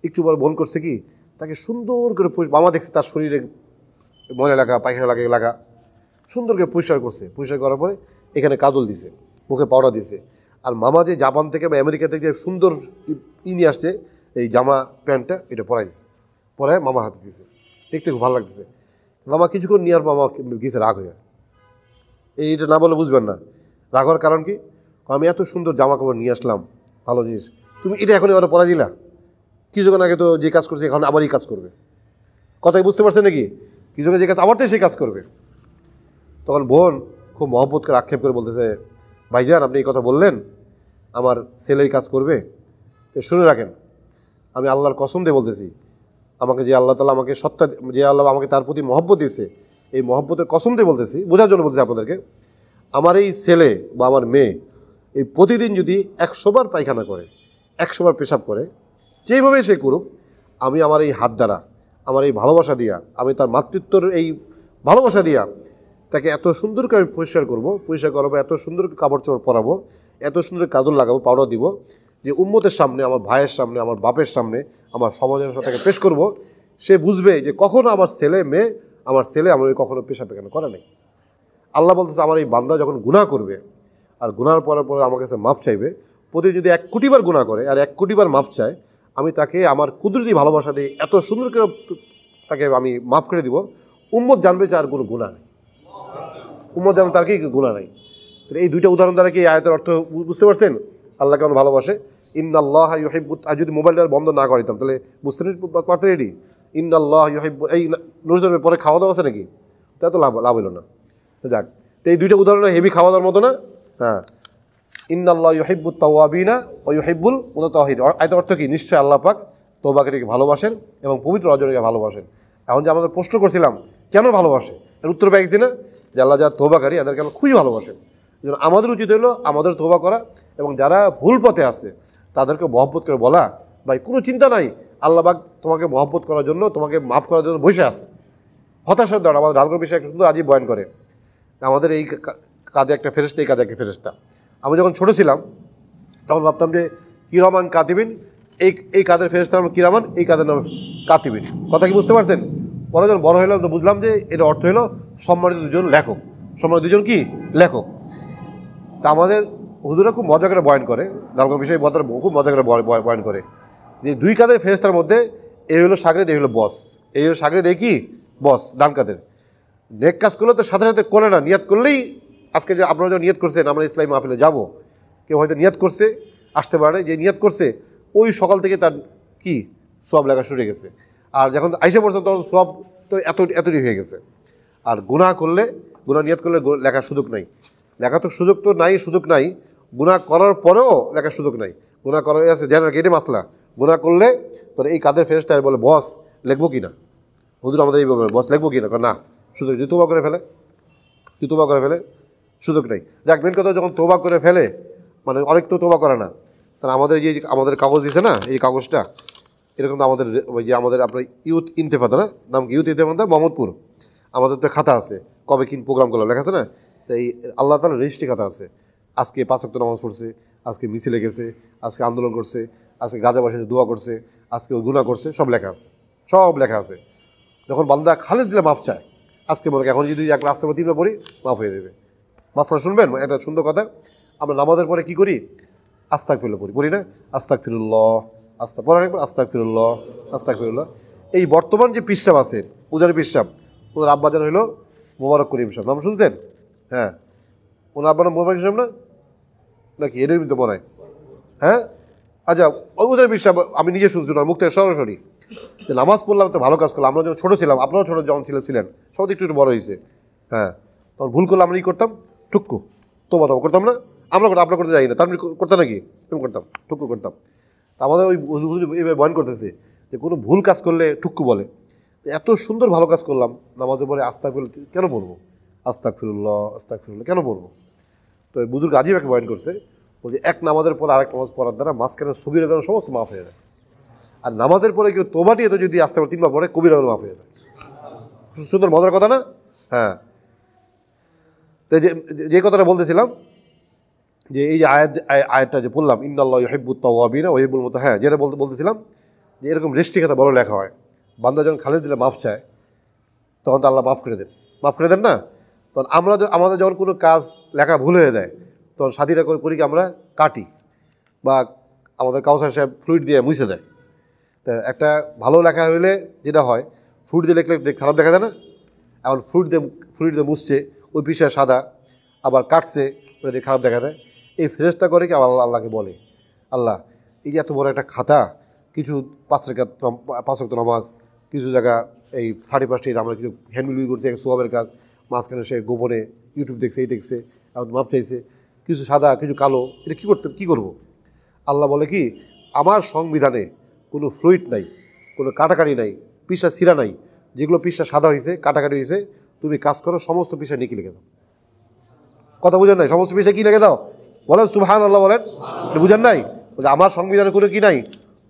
একটু পর বোন করছে কি, তাকে সুন্দর করে মামা দেখছে তার শরীরে ময়লা লাগা, পায়খানা লাগা সুন্দর করে পরিষ্কার করছে। পরিষ্কার করার পরে এখানে কাজল দিছে, মুখে পাউডার দিছে। আর মামা যে জাপান থেকে বা আমেরিকা থেকে যে সুন্দর নিয়ে আসছে এই জামা প্যান্টটা, এটা পরাই দিচ্ছে, পরায় মামার হাতে দিছে। দেখতে খুব ভালো লাগতেছে। মামা কিছুক্ষণ নিয়ে আর মামা গেছে রাগ হয়ে। এইটা না বলে বুঝবেন না রাগ হওয়ার কারণ কি। আমি এত সুন্দর জামা কাপড় নিয়ে আসলাম, ভালো জিনিস, তুমি এটা এখনই ওরা পরাই দিলা, কিছুক্ষণ আগে তো যে কাজ করছে এখন আবার এই কাজ করবে। কথাই বুঝতে পারছে নাকি? কিছুক্ষণ যে কাজ আবার তো সেই কাজ করবে। তখন বোন খুব মহব্বত করে আক্ষেপ করে বলতেছে, ভাইজান আপনি এই কথা বললেন, আমার ছেলেই কাজ করবে? তো শুনে রাখেন, আমি আল্লাহর কসম দিয়ে বলতেছি, আমাকে যে আল্লাহ তাআলা আমাকে সত্তা, যে আল্লাহ আমাকে তার প্রতি মহব্বত দিয়েছে, এই মহব্বতের কসম দিয়ে বলতেছি, বোঝার জন্য বলতেছি আপনাদেরকে, আমার এই ছেলে বা আমার মেয়ে এই প্রতিদিন যদি 100 বার পায়খানা করে, 100 বার পেশাব করে, যেইভাবে সে করুক, আমি আমার এই হাত দ্বারা, আমার এই ভালোবাসা দিয়া, আমি তার মাতৃত্বর এই ভালোবাসা দিয়া তাকে এত সুন্দর করে পরিষ্কার করবো, পরিষ্কার করাবো, এত সুন্দর কাপড় চোপড় পরাবো, এত সুন্দর কাজল লাগাবো, পাউডার দিব, যে উম্মতের সামনে, আমার ভাইয়ের সামনে, আমার বাপের সামনে, আমার সমাজের সাথে তাকে পেশ করব, সে বুঝবে যে কখনো আমার ছেলে মেয়ে, আমার ছেলে আমার কখনো পেশা পেখানো করে নাই। আল্লাহ বলতেছে, আমার এই বান্দা যখন গুনাহ করবে আর গুনার পরে আমার কাছে মাফ চাইবে, প্রতিদিন যদি 1 কোটি বার গুনাহ করে আর 1 কোটি বার মাফ চায়, আমি তাকে আমার কুদরতি ভালোবাসা দিয়ে এত সুন্দর করে তাকে আমি মাফ করে দিব, উম্মত জানবে যে আর কোনো গুনাহ নেই, উম্মত জানবে তার কি গুনাহ নাই। এই দুইটা উদাহরণ দ্বারা কি আয়াতের অর্থ বুঝতে পারছেন? আল্লাহ কেমন ভালোবাসে। ইন্নাল্লাহ ইউহিব্বু, আর যদি মোবাইলটা বন্ধ না করিতাম তাহলে বুঝতে পারতেন এটি। ইন্নাল্লাহ ইউহিব্বু, এই নুরুজের পরে খাওয়া দাওয়া আছে নাকি? তা তো লাভ হলো না। যাক, তো এই দুইটা উদাহরণ হেভি খাওয়া দাওয়ার মতো না? হ্যাঁ, ইন্নাল্লাহ ইউহিব্বুত তাওয়াবিনা ওয়া ইউহিব্বুল মুতাতাহহিরিন। আয়াতের অর্থ কি? নিশ্চয় আল্লাহ পাক তওবাকারীকে ভালোবাসেন এবং পবিত্র অর্জনকে ভালোবাসেন। এখন যে আমাদের প্রশ্ন করছিলাম কেন ভালোবাসে, এর উত্তর পেয়েছি না, যে আল্লাহ যারা তওবাকারী এদেরকে আল্লাহ খুবই ভালোবাসেন। আমাদের উচিত হলো আমাদের তওবা করা, এবং যারা ভুল পথে আছে তাদেরকে মহব্বত করে বলা, ভাই কোনো চিন্তা নাই, আল্লাহ পাক তোমাকে মহব্বত করার জন্য, তোমাকে মাফ করার জন্য বসে আছে। হতাশার দ্বারা আমাদের রাজগর বিষয়ে একটা সুন্দর আজই বয়ান করে, আমাদের এই কাঁধে একটা ফেরেশতা, এই কাঁধে একটা ফেরেশতা। আমি যখন ছোটো ছিলাম তখন ভাবতাম যে কিরামান কাতিবিন, এই কাঁধের ফেরেশতার নাম কিরামান, এই কাঁধের নাম কাতিবিন। কথা কি বুঝতে পারছেন? পরে যখন বড় হইলাম তো বুঝলাম যে এর অর্থ হলো সম্মানিত দুজন লেখক, সম্মানিত দুজন কি লেখক। তা আমাদের হুজুরা খুব মজা করে বয়ান করে, লালগঞ্জ বিষয়ে খুব মজা করে বয়ান করে যে 2 কাঁধের ফেরেশতার মধ্যে এই হলো সাগরেদ, এই হলো বস, এই হলো সাগরেদ, এই কি বস, ডান কাঁধের। নেক কাজ করলে তো সাথে সাথে করে না, নিয়াত করলেই, আজকে যে আপনারা যখন নিয়াত করছেন আমরা ইসলামী মাহফিলে যাব, কেউ হয়তো নিয়াত করছে আসতে পারে, যে নিয়াত করছে ওই সকাল থেকে তার কি সওয়াব লেখা শুরু হয়ে গেছে, আর যখন আইসা পড়ছে তখন সওয়াব তো এতটি হয়ে গেছে। আর গুনাহ করলে, গুনাহ নিয়াত করলে লেখার সুযোগ নাই, লেখা তো সুযোগ নাই, গুনাহ করার পরেও লেখার সুযোগ নাই। গুনাহ করা আছে জানার গেটে মাসলা, গুনাহ করলে তোর এই কাদের ফেরেশতা বলে, বস লিখবো কি না, হুজুর আমাদের এই বস লিখবো কি না, সুযোগ, যদি তোবা করে ফেলে সুযোগ নেই। যাক, মেন কথা যখন তোবা করে ফেলে, মানে অনেক তো তোবা করে না, তাহলে আমাদের কাগজ দিয়েছে না, এই কাগজটা এরকম তো আমাদের ওই যে আমাদের আপনার ইউথ ইন্তেফাদা না, নাম কি ইউথ ইন্তেফাদা মোহাম্মদপুর, আমাদের তো খাতা আছে, কবে কিন প্রোগ্রাম করলাম লেখা আছে না, তো এই আল্লাহ তাআলার রেজিস্ট্রি খাতা আছে, আজকে 5 ওয়াক্ত নামাজ পড়ছে, আজকে মিছিলে গেছে, আজকে আন্দোলন করছে, আজকে গাজা বসে দোয়া করছে, আজকে গুনাহ করছে, সব লেখা আছে। যখন বান্দা খালিজ দিলে মাফ চায়, আজকে মনে এখন যদি এক রাস্তার মধ্যে 3 বার পড়ি মাফ হয়ে দেবে। মাসলা শুনবেন একটা সুন্দর কথা, আমরা নামাজের পরে কি করি? আস্তাগফিরুল্লাহ পড়ি না? আস্তাগফিরুল্লাহ, পড়ার একবার আস্তাগফিরুল্লাহ। এই বর্তমান যে পিসাব আছে, উজানি পিসাব, ওনার আব্বাজান হইল মোবারক করিম সাহেব, নাম শুনছেন? হ্যাঁ, ওনার আব্বার নাম মোবারক সাহেব না নাকি? এরকম তো মনে হয়। হ্যাঁ, আচ্ছা, উজানি পিসাব আমি নিজে শুনছি ওনার মুখ থেকে সরাসরি। যে নামাজ পড়লাম তো ভালো কাজ করলাম, আমরা যখন ছোটো ছিলাম, আপনারাও ছোটো যখন ছিলেন, সবাই একটু একটু বড় হয়েছে, হ্যাঁ, তখন ভুল করলে আমরা কী করতাম? টুক্কু তোবা করতাম না? আমরা করতাম, আপনার করতে যাই না, তার মানে করতাম নাকি? এরকম করতাম, টুক্কু করতাম। তা আমাদের ওই এইভাবে বয়ান করতেছে যে কোনো ভুল কাজ করলে টুক্কু বলে। এত সুন্দর ভালো কাজ করলাম, নামাজের পরে আস্তাগফিরুল্লাহ কেন পড়বো? আস্তাগফিরুল্লাহ কেন পড়বো? তো বুজুর্গ আজিব একটা বয়ান করছে, বলছে এক নামাজের পর আরেক নামাজ পড়ার দ্বারা মাঝখানে সগীরা কারণ সমস্ত মাফ হয়ে যায়। আর নামাজের পরে কেউ তোবা নিয়ে তো যদি আস্তে 3 বার পরে কবিরা মাফ হয়ে যায়। সুন্দর মজার কথা না? হ্যাঁ। তো যে কথাটা বলতেছিলাম, যে এই যে আয়াতটা যে বললাম, ইন্নাল্লাহু ইউহিব্বুত তাওয়াবিনা ওয়া ইউহিব্বুল মুতাতাহহিরিন, হ্যাঁ, যেটা বলতেছিলাম যে এরকম রেস্ট্রিকতা বড় লেখা হয়, বান্দা যখন খালেদ দিলে মাফ চায় তখন তো আল্লাহ মাফ করে দেন না? তখন আমাদের যখন কোনো কাজ লেখা ভুল হয়ে যায় তখন সাথীরা করি কি আমরা কাটি, বা আমাদের কাউসার সাহেব ফ্লুইড দিয়ে মুছে দেয়। তা একটা ভালো লেখা হইলে যেটা হয়, ফ্লুইড দিয়ে লেখলে খারাপ দেখা যায় না? এখন ফ্লুইড দিয়ে মুছছে, ওই পিসা সাদা, আবার কাটছে, ওটা দিয়ে খারাপ দেখা যায়। এই ফেরেশতা করে কি আল্লাহকে বলে, আল্লাহ এই যে এত বড় একটা খাতা, কিছু 5 ওয়াক্ত নামাজ, কিছু জায়গা এই 31টি আমরা কিছু হ্যান্ডমিল করছি, একটা সোয়াবের কাজ, মাঝখানে সে গোপনে ইউটিউব দেখছে, এই দেখছে, এখন মাপ চাইছে, কিছু সাদা কিছু কালো, এটা কী করবো? আল্লাহ বলে কি, আমার সংবিধানে কোনো ফ্লুইড নাই, কোনো কাটাকাটি নাই, পিসা ছিঁড়া নাই, যেগুলো পিসা সাদা হয়েছে, কাটাকাটি হয়েছে, তুমি কাজ করো, সমস্ত পিসা নেকি লিখে দাও। কথা বুঝেন নাই? সমস্ত পিসা কী লিখে দাও? বলেন সুবহানাল্লাহ, বলেন। বুঝেন নাই? আমার সংবিধানে কোনো কি নাই,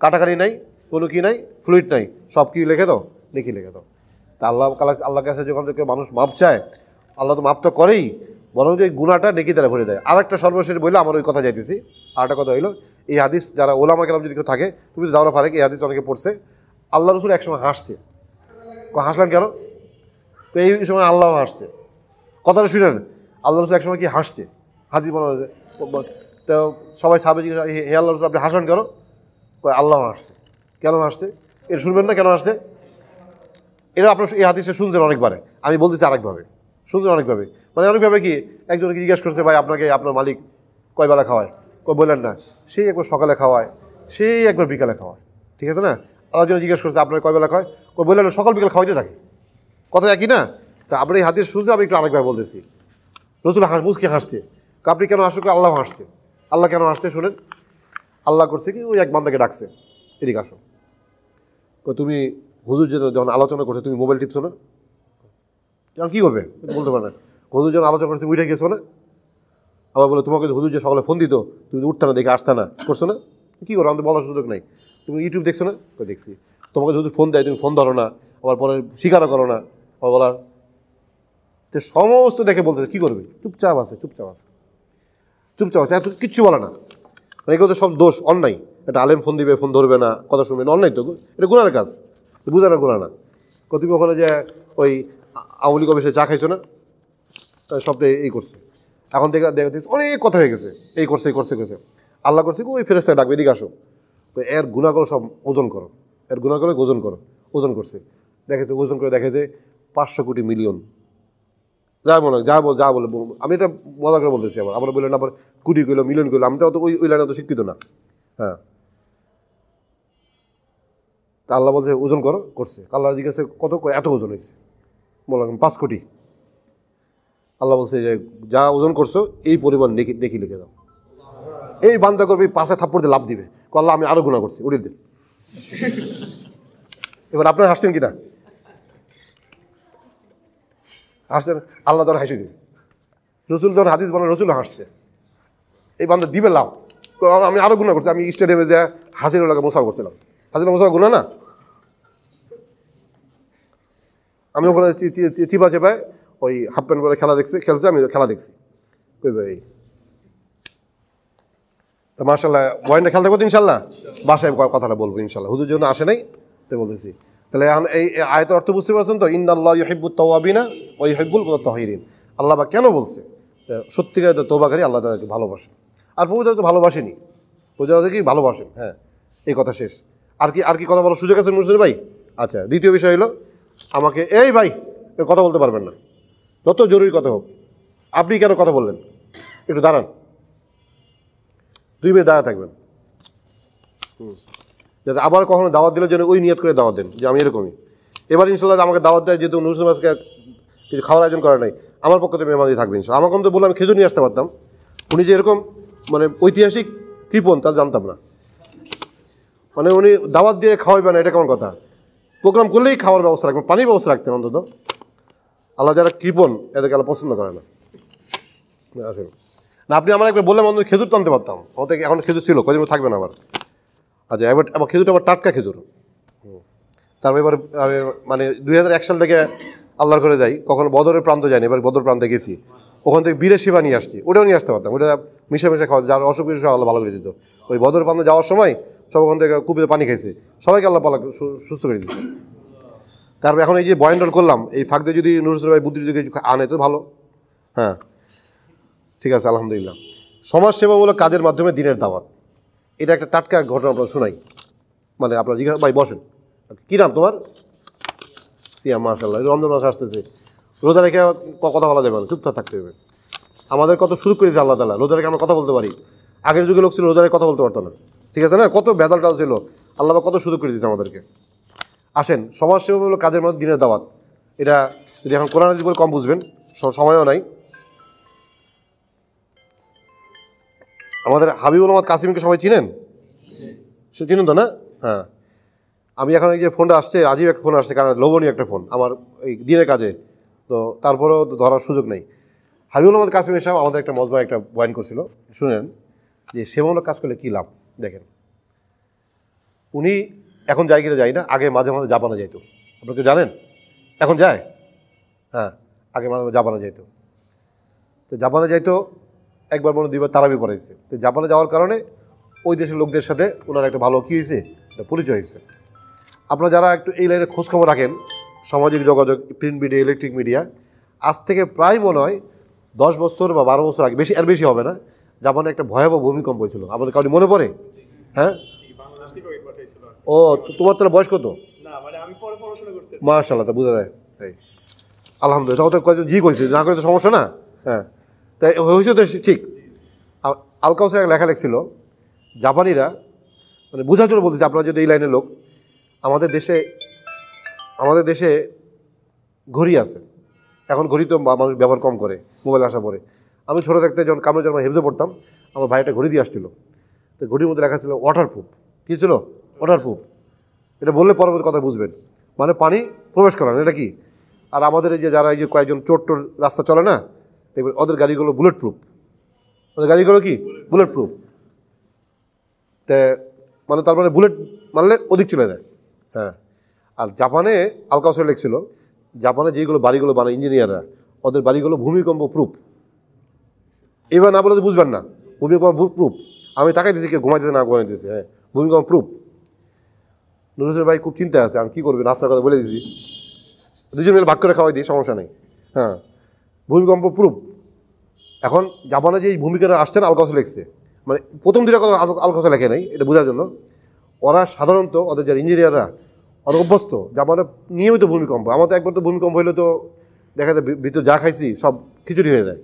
কাটাকাটি নাই, কোনো কি নাই, ফ্লুইড নাই, সব কি লিখে দাও, নেকি লিখে দাও। তা আল্লাহর কাছে যখন মানুষ মাপ চায়, আল্লাহ তো মাপ তো করেই, বরং যে গুনাহটা নেকি দ্বারা ভরে দেয়। আর একটা সর্বশেষ বললে আমার ওই কথা যাইতেছি, আর একটা কথা হইলো, এই হাদিস যারা ওলামা কেরাম যদি কেউ থাকে, তুমি তো দাওরা ফারেক, এই হাদিস অনেকে পড়ছে, আল্লাহ রসুল একসময় হাসছে। হাসলাম কেন? তো এই সময় আল্লাহ হাসছে, কথাটা শুনেন, আল্লাহ রসুল একসময় কি হাসছে, হাদিস বলা হয়েছে। তো সবাই সাহাবে জিজ্ঞেস, হে আল্লাহ রসুল আপনি হাসেন কেন? আল্লাহ হাসছে। কেন হাসছে এটা শুনবেন না? কেন হাসছে এটা আপনার এই হাদিসে শুনছেন অনেকবারে, আমি বলতেছি আরেকভাবে, শুনছেন অনেকভাবে। মানে অনেকভাবে কি, একজনকে জিজ্ঞেস করছে, ভাই আপনাকে আপনার মালিক কয় বেলা খাওয়ায়? বললেন না, সেই একবার সকালে খাওয়ায়, সেই একবার বিকালে খাওয়ায়, ঠিক আছে না? আরেকজন জিজ্ঞেস করছে আপনার কয় বেলা খাওয়ায়? বললেন না, সকাল বিকাল খাওয়াইতে থাকে, কথা একই না? তা আপনার এই হাদিস শুনছে, আমি একটু আরেকবার বলতেছি। রসুল মুসকে হাসছে, আপনি কেন হাসছো? আল্লাহ হাসছে। আল্লাহ কেন হাসছে শুনেন। আল্লাহ করছে কি, ওই এক বান্দাকে ডাকছে, এদিকে আসো। তুমি হুজুর যখন আলোচনা করছে তুমি মোবাইল টিপছো না? এখন কী করবে বলতে পারে না। হুজুর যখন আলোচনা করছে উঠে গেছো না? আবার বলে তোমাকে হুজুর যে সকালে ফোন দিত, তুমি উঠতে না, দেখে আসতে না, করছো না? কী করো? আমাদের বলার সুযোগ নাই। তুমি ইউটিউব দেখছো না? দেখছি। তোমাকে হুজুর ফোন দেয়, তুমি ফোন ধরো না, আবার পরে স্বীকারও করো না, আবার বলার তো সমস্ত দেখে বলতে কী করবে? চুপচাপ আছে এত কিচ্ছু বলে না। মানে এগুলো তো সব দোষ, অন্যায়। একটা আলেম ফোন দিবে, ফোন ধরবে না, কথা শুনবে না, অন্যায় তো, এটা গুনার কাজ, বুঝে না গুণা না। তুমি ওখানে যে ওই আওয়ামী লীগ অফিসে চা খাইছো না, সবটাই এই করছে, এখন দেখে অনেক কথা হয়ে গেছে, এই করছে আল্লাহ করছে ওই ফেরেশতা ডাকবে, এদিকে আসো, এর গুণাগুলো সব ওজন করো, ওজন করছে, দেখেছে, ওজন করে দেখে যে 500 কোটি মিলিয়ন, যা বলে আমি এটা মজা করে বলতেছি। আবার বললেন আবার কোটি কইলো, মিলিয়ন কইলো, আমি তো ওই লাইনে তো শিক্ষিত না। হ্যাঁ, তা আল্লাহ বলছে ওজন করছে। আল্লাহ জিজ্ঞাসা কত? এত ওজন হয়েছে। বললাম 5 কোটি। আল্লাহ বলছে যে যা ওজন করছো এই পরিমাণ নেকি লিখে দাও। এই বান্দা করবে, 5 থাপ্পড় দিয়ে লাভ দিবে, আল্লাহ আমি আরো গুনাহ করছি, উড়িয়ে দিন। এবার আপনারা হাসছেন কিনা? হাসছেন? আল্লাহ তখন হাসি দিবে। রসুল তখন হাদিস বলেন, রসুল হাসছে, এই বান্দা দিবে লাভ, আমি আরো গুনাহ করছি। আমি স্টেডিয়ামে যে হাসিনুল্লাহকে মোসাফা করছিলাম, হাসিনা মোসাফা গুনাহ না? আমি ওখানে চিপা চেপায় ওই হাফ প্যান্ট পরে খেলছে, আমি খেলা দেখছি। এই তো মাশাআল্লাহ, ওয়াইনটা খেলতে করতে ইনশাল্লাহ বাসায় কথাটা বলবো ইনশাল্লাহ। হুজুর যখন আসে নাই তো বলতেছি। তাহলে এখন এই আয়াতের অর্থ বুঝতে পারছেন তো? ইন্নাল্লাহু ইউহিব্বুত তাওয়াবিনা ওয়া ইউহিব্বুল মুতাতাহহিরিন। আল্লাহ বা কেন বলছে? সত্যিকারের তওবাকারী আল্লাহ তাদেরকে ভালোবাসে। আর পবিত্র তো ভালোবাসেনি, পবিত্রকে ভালোবাসেন। হ্যাঁ, এই কথা শেষ। আর কি কথা বলার সুযোগ আছে মুরসিদ ভাই? আচ্ছা, দ্বিতীয় বিষয় হলো, আমাকে এই ভাই কথা বলতে পারবেন না, যত জরুরি কথা হোক। আপনি কেন কথা বললেন? একটু দাঁড়ান, 2 মিনিট দাঁড়া থাকবেন। যাতে আবার কখনো দাওয়াত দিলে যেন ওই নিয়ত করে দাওয়াত দেন যে আমি এরকমই। এবার ইনশাল্লাহ আমাকে দাওয়াত দেয়, যেহেতু নুরুল মাসকে কিছু খাওয়ার আয়োজন করা নাই, আমার পক্ষ থেকে মেহমানি থাকবে ইনশাল্লাহ। আমাকে তো বললাম খেজুর নিয়ে আসতে পারতাম, উনি যে এরকম মানে ঐতিহাসিক কৃপণ তা জানতাম না। মানে উনি দাওয়াত দিয়ে খাওয়াইবে না, এটা কেমন কথা? প্রোগ্রাম করলেই খাওয়ার ব্যবস্থা রাখবেন, পানির ব্যবস্থা রাখতেন অন্তত। আল্লাহ যারা কৃপণ এদেরকে আল্লাহ পছন্দ করে না। আসেন না, আপনি আমার একবার বললাম অন্তত খেজুর টানতে পারতাম, আমার থেকে এখন খেজুর ছিল, কদিন থাকবে না আবার। আচ্ছা, এবার আমার খেজুরটা আবার টাটকা খেজুর। তারপর এবার মানে 2001 সাল থেকে আল্লাহর করে যাই, কখনো বদরের প্রান্ত যায়নি, এবার বদর প্রান্তে গেছি, ওখান থেকে বীরের সেবা নিয়ে আসছি, ওটাও নিয়ে আসতে পারতাম, ওটা মিশে মিশে খাওয়া, যার অসুখ বিসুখ আল্লাহ ভালো করে দিত। ওই বদর প্রান্তে যাওয়ার সময় সব ওখান থেকে কুপিতে পানি খাইছে, সবাইকে আল্লাহ পালা সুস্থ করে দিচ্ছে। তারপর এখন এই যে বয়ানডল করলাম, এই ফাঁকতে যদি নুরুল ভাই বুদ্ধি কিছু আনে তো ভালো। হ্যাঁ ঠিক আছে, আলহামদুলিল্লাহ। সমাজসেবামূলক কাজের মাধ্যমে দিনের দাওয়াত, এটা একটা টাটকা ঘটনা আপনার শোনাই। মানে আপনার জিজ্ঞাসা, ভাই বসেন, কী নাম তোমার? সিয়াম, মাশাআল্লাহ। রমজান মাস আসতেছে, রোজা রেখে কথা বলা যাবে না, চুপচাপ থাকতে হবে। আমাদের কত সুযোগ করে দিয়েছে আল্লাহ তাআলা, রোজা রেখে আমরা কথা বলতে পারি। আগের যুগে লোক ছিল রোজা রেখে কথা বলতে পারতো না, ঠিক আছে না? কত বেদাল টাল ছিল, আল্লাহ কত সুযোগ করে দিয়েছে আমাদেরকে। আসেন, সমাজসেবামূলক কাজের মধ্যে দিনের দাওয়াত, এটা যদি এখন কোরআন হাদিস বলে কম বুঝবেন, সময়ও নাই। আমাদের হাবিবুল আহমদ কাসিমকে সবাই চিনেন? সে চিনেন তো না? হ্যাঁ, আমি এখন এই যে ফোনটা আসছে, রাজীব একটা ফোন আসছে, কারণ লোভনীয় একটা ফোন আমার এই দিনের কাজে, তো তারপরেও ধরার সুযোগ নেই। হাবিবুল আহমদ কাসিম সাহেব আমাদের একটা মজমা একটা বয়ান করছিল, শুনেন যে সেবামূলক কাজ করলে কী লাভ। দেখেন, উনি এখন যায় কিনা যায় না, আগে মাঝে মাঝে জাপানে যাইত। আপনারা কেউ জানেন এখন যায়? হ্যাঁ, আগে মাঝে মাঝে জাপানে যাইত। তো জাপানে যাইতো একবার মনে 2বার তারাবি পড়াইছে। তো জাপানে যাওয়ার কারণে ওই দেশের লোকদের সাথে ওনার একটা ভালো কী হয়েছে, একটা পরিচয় হয়েছে। আপনারা যারা একটু এই লাইনে খোঁজখবর রাখেন, সামাজিক যোগাযোগ, প্রিন্ট মিডিয়া, ইলেকট্রিক মিডিয়া, আজ থেকে প্রায় মনে হয় 10 বছর বা 12 বছর আগে, বেশি এর বেশি হবে না, জাপানে একটা ভয়াবহ ভূমিকম্প হয়েছিল। আমাদের কাউকে মনে পড়ে? হ্যাঁ, ও তোমার তাহলে বয়স কত? মাশাআল্লাহ, তা বোঝা যায়। এই আলহামদুলিল্লাহ, তখন তো কয়েকজন জি করেছে, না করে তো সমস্যা না। হ্যাঁ, তাই হয়েছে তো ঠিক। আল কাউসার এক লেখা লেখছিল, জাপানিরা মানে বোঝার জন্য বলতেছে, আপনারা যদি এই লাইনের লোক, আমাদের দেশে ঘড়ি আছে, এখন ঘড়ি তো মানুষ ব্যবহার কম করে, মোবাইল আসার পরে। আমি ছোটো থাকতে যখন কামড়ে জন্ম হেফজে পড়তাম, আমার ভাই একটা ঘড়ি দিয়ে আসছিল, তো ঘড়ির মধ্যে লেখা ছিল ওয়াটারপ্রুফ। কী ছিল? ওয়াটারপ্রুফ। এটা বললে পরবর্তী কথা বুঝবেন, মানে পানি প্রবেশ করা না, এটা কি? আর আমাদের এই যে যারা এই যে কয়েকজন চোর টোর রাস্তা চলে না, দেখবেন ওদের গাড়িগুলো বুলেট প্রুফ, ওদের গাড়িগুলো কি বুলেট প্রুফ। তে মানে তার মানে বুলেট মারলে অধিক চলে যায়। হ্যাঁ, আর জাপানে আল কাউসার লেখছিল, জাপানে যেইগুলো বাড়িগুলো বানায় ইঞ্জিনিয়াররা, ওদের বাড়িগুলো ভূমিকম্প প্রুফ। এবার না বলে তো বুঝবেন না, ভূমিকম্প প্রুফ। আমি তাকাই দিয়েছি, কেউ ঘুমাইতেছে না ঘুমাইতেছে। হ্যাঁ, ভূমিকম্প প্রুফ। নুরুল ভাই খুব চিন্তা আছে, আমি কী করবি, নাস্তার কথা বলে দিয়েছি, দুজন মিলে ভাগ করে খাওয়াই দিই, সমস্যা নেই। হ্যাঁ, ভূমিকম্প প্রুফ। এখন জাপানে যে ভূমিকাটা আসছে না, আল কাউসার লেখছে, মানে প্রথম দুটা কথা আল কাউসার লেখে নাই, এটা বোঝার জন্য। ওরা সাধারণত ওদের যারা ইঞ্জিনিয়াররা ওরা অভ্যস্ত, জাপানে নিয়মিত ভূমিকম্প। আমাদের একবার তো ভূমিকম্প হইলে তো দেখা যায় ভিতরে যা খাইছি সব খিচুড়ি হয়ে যায়।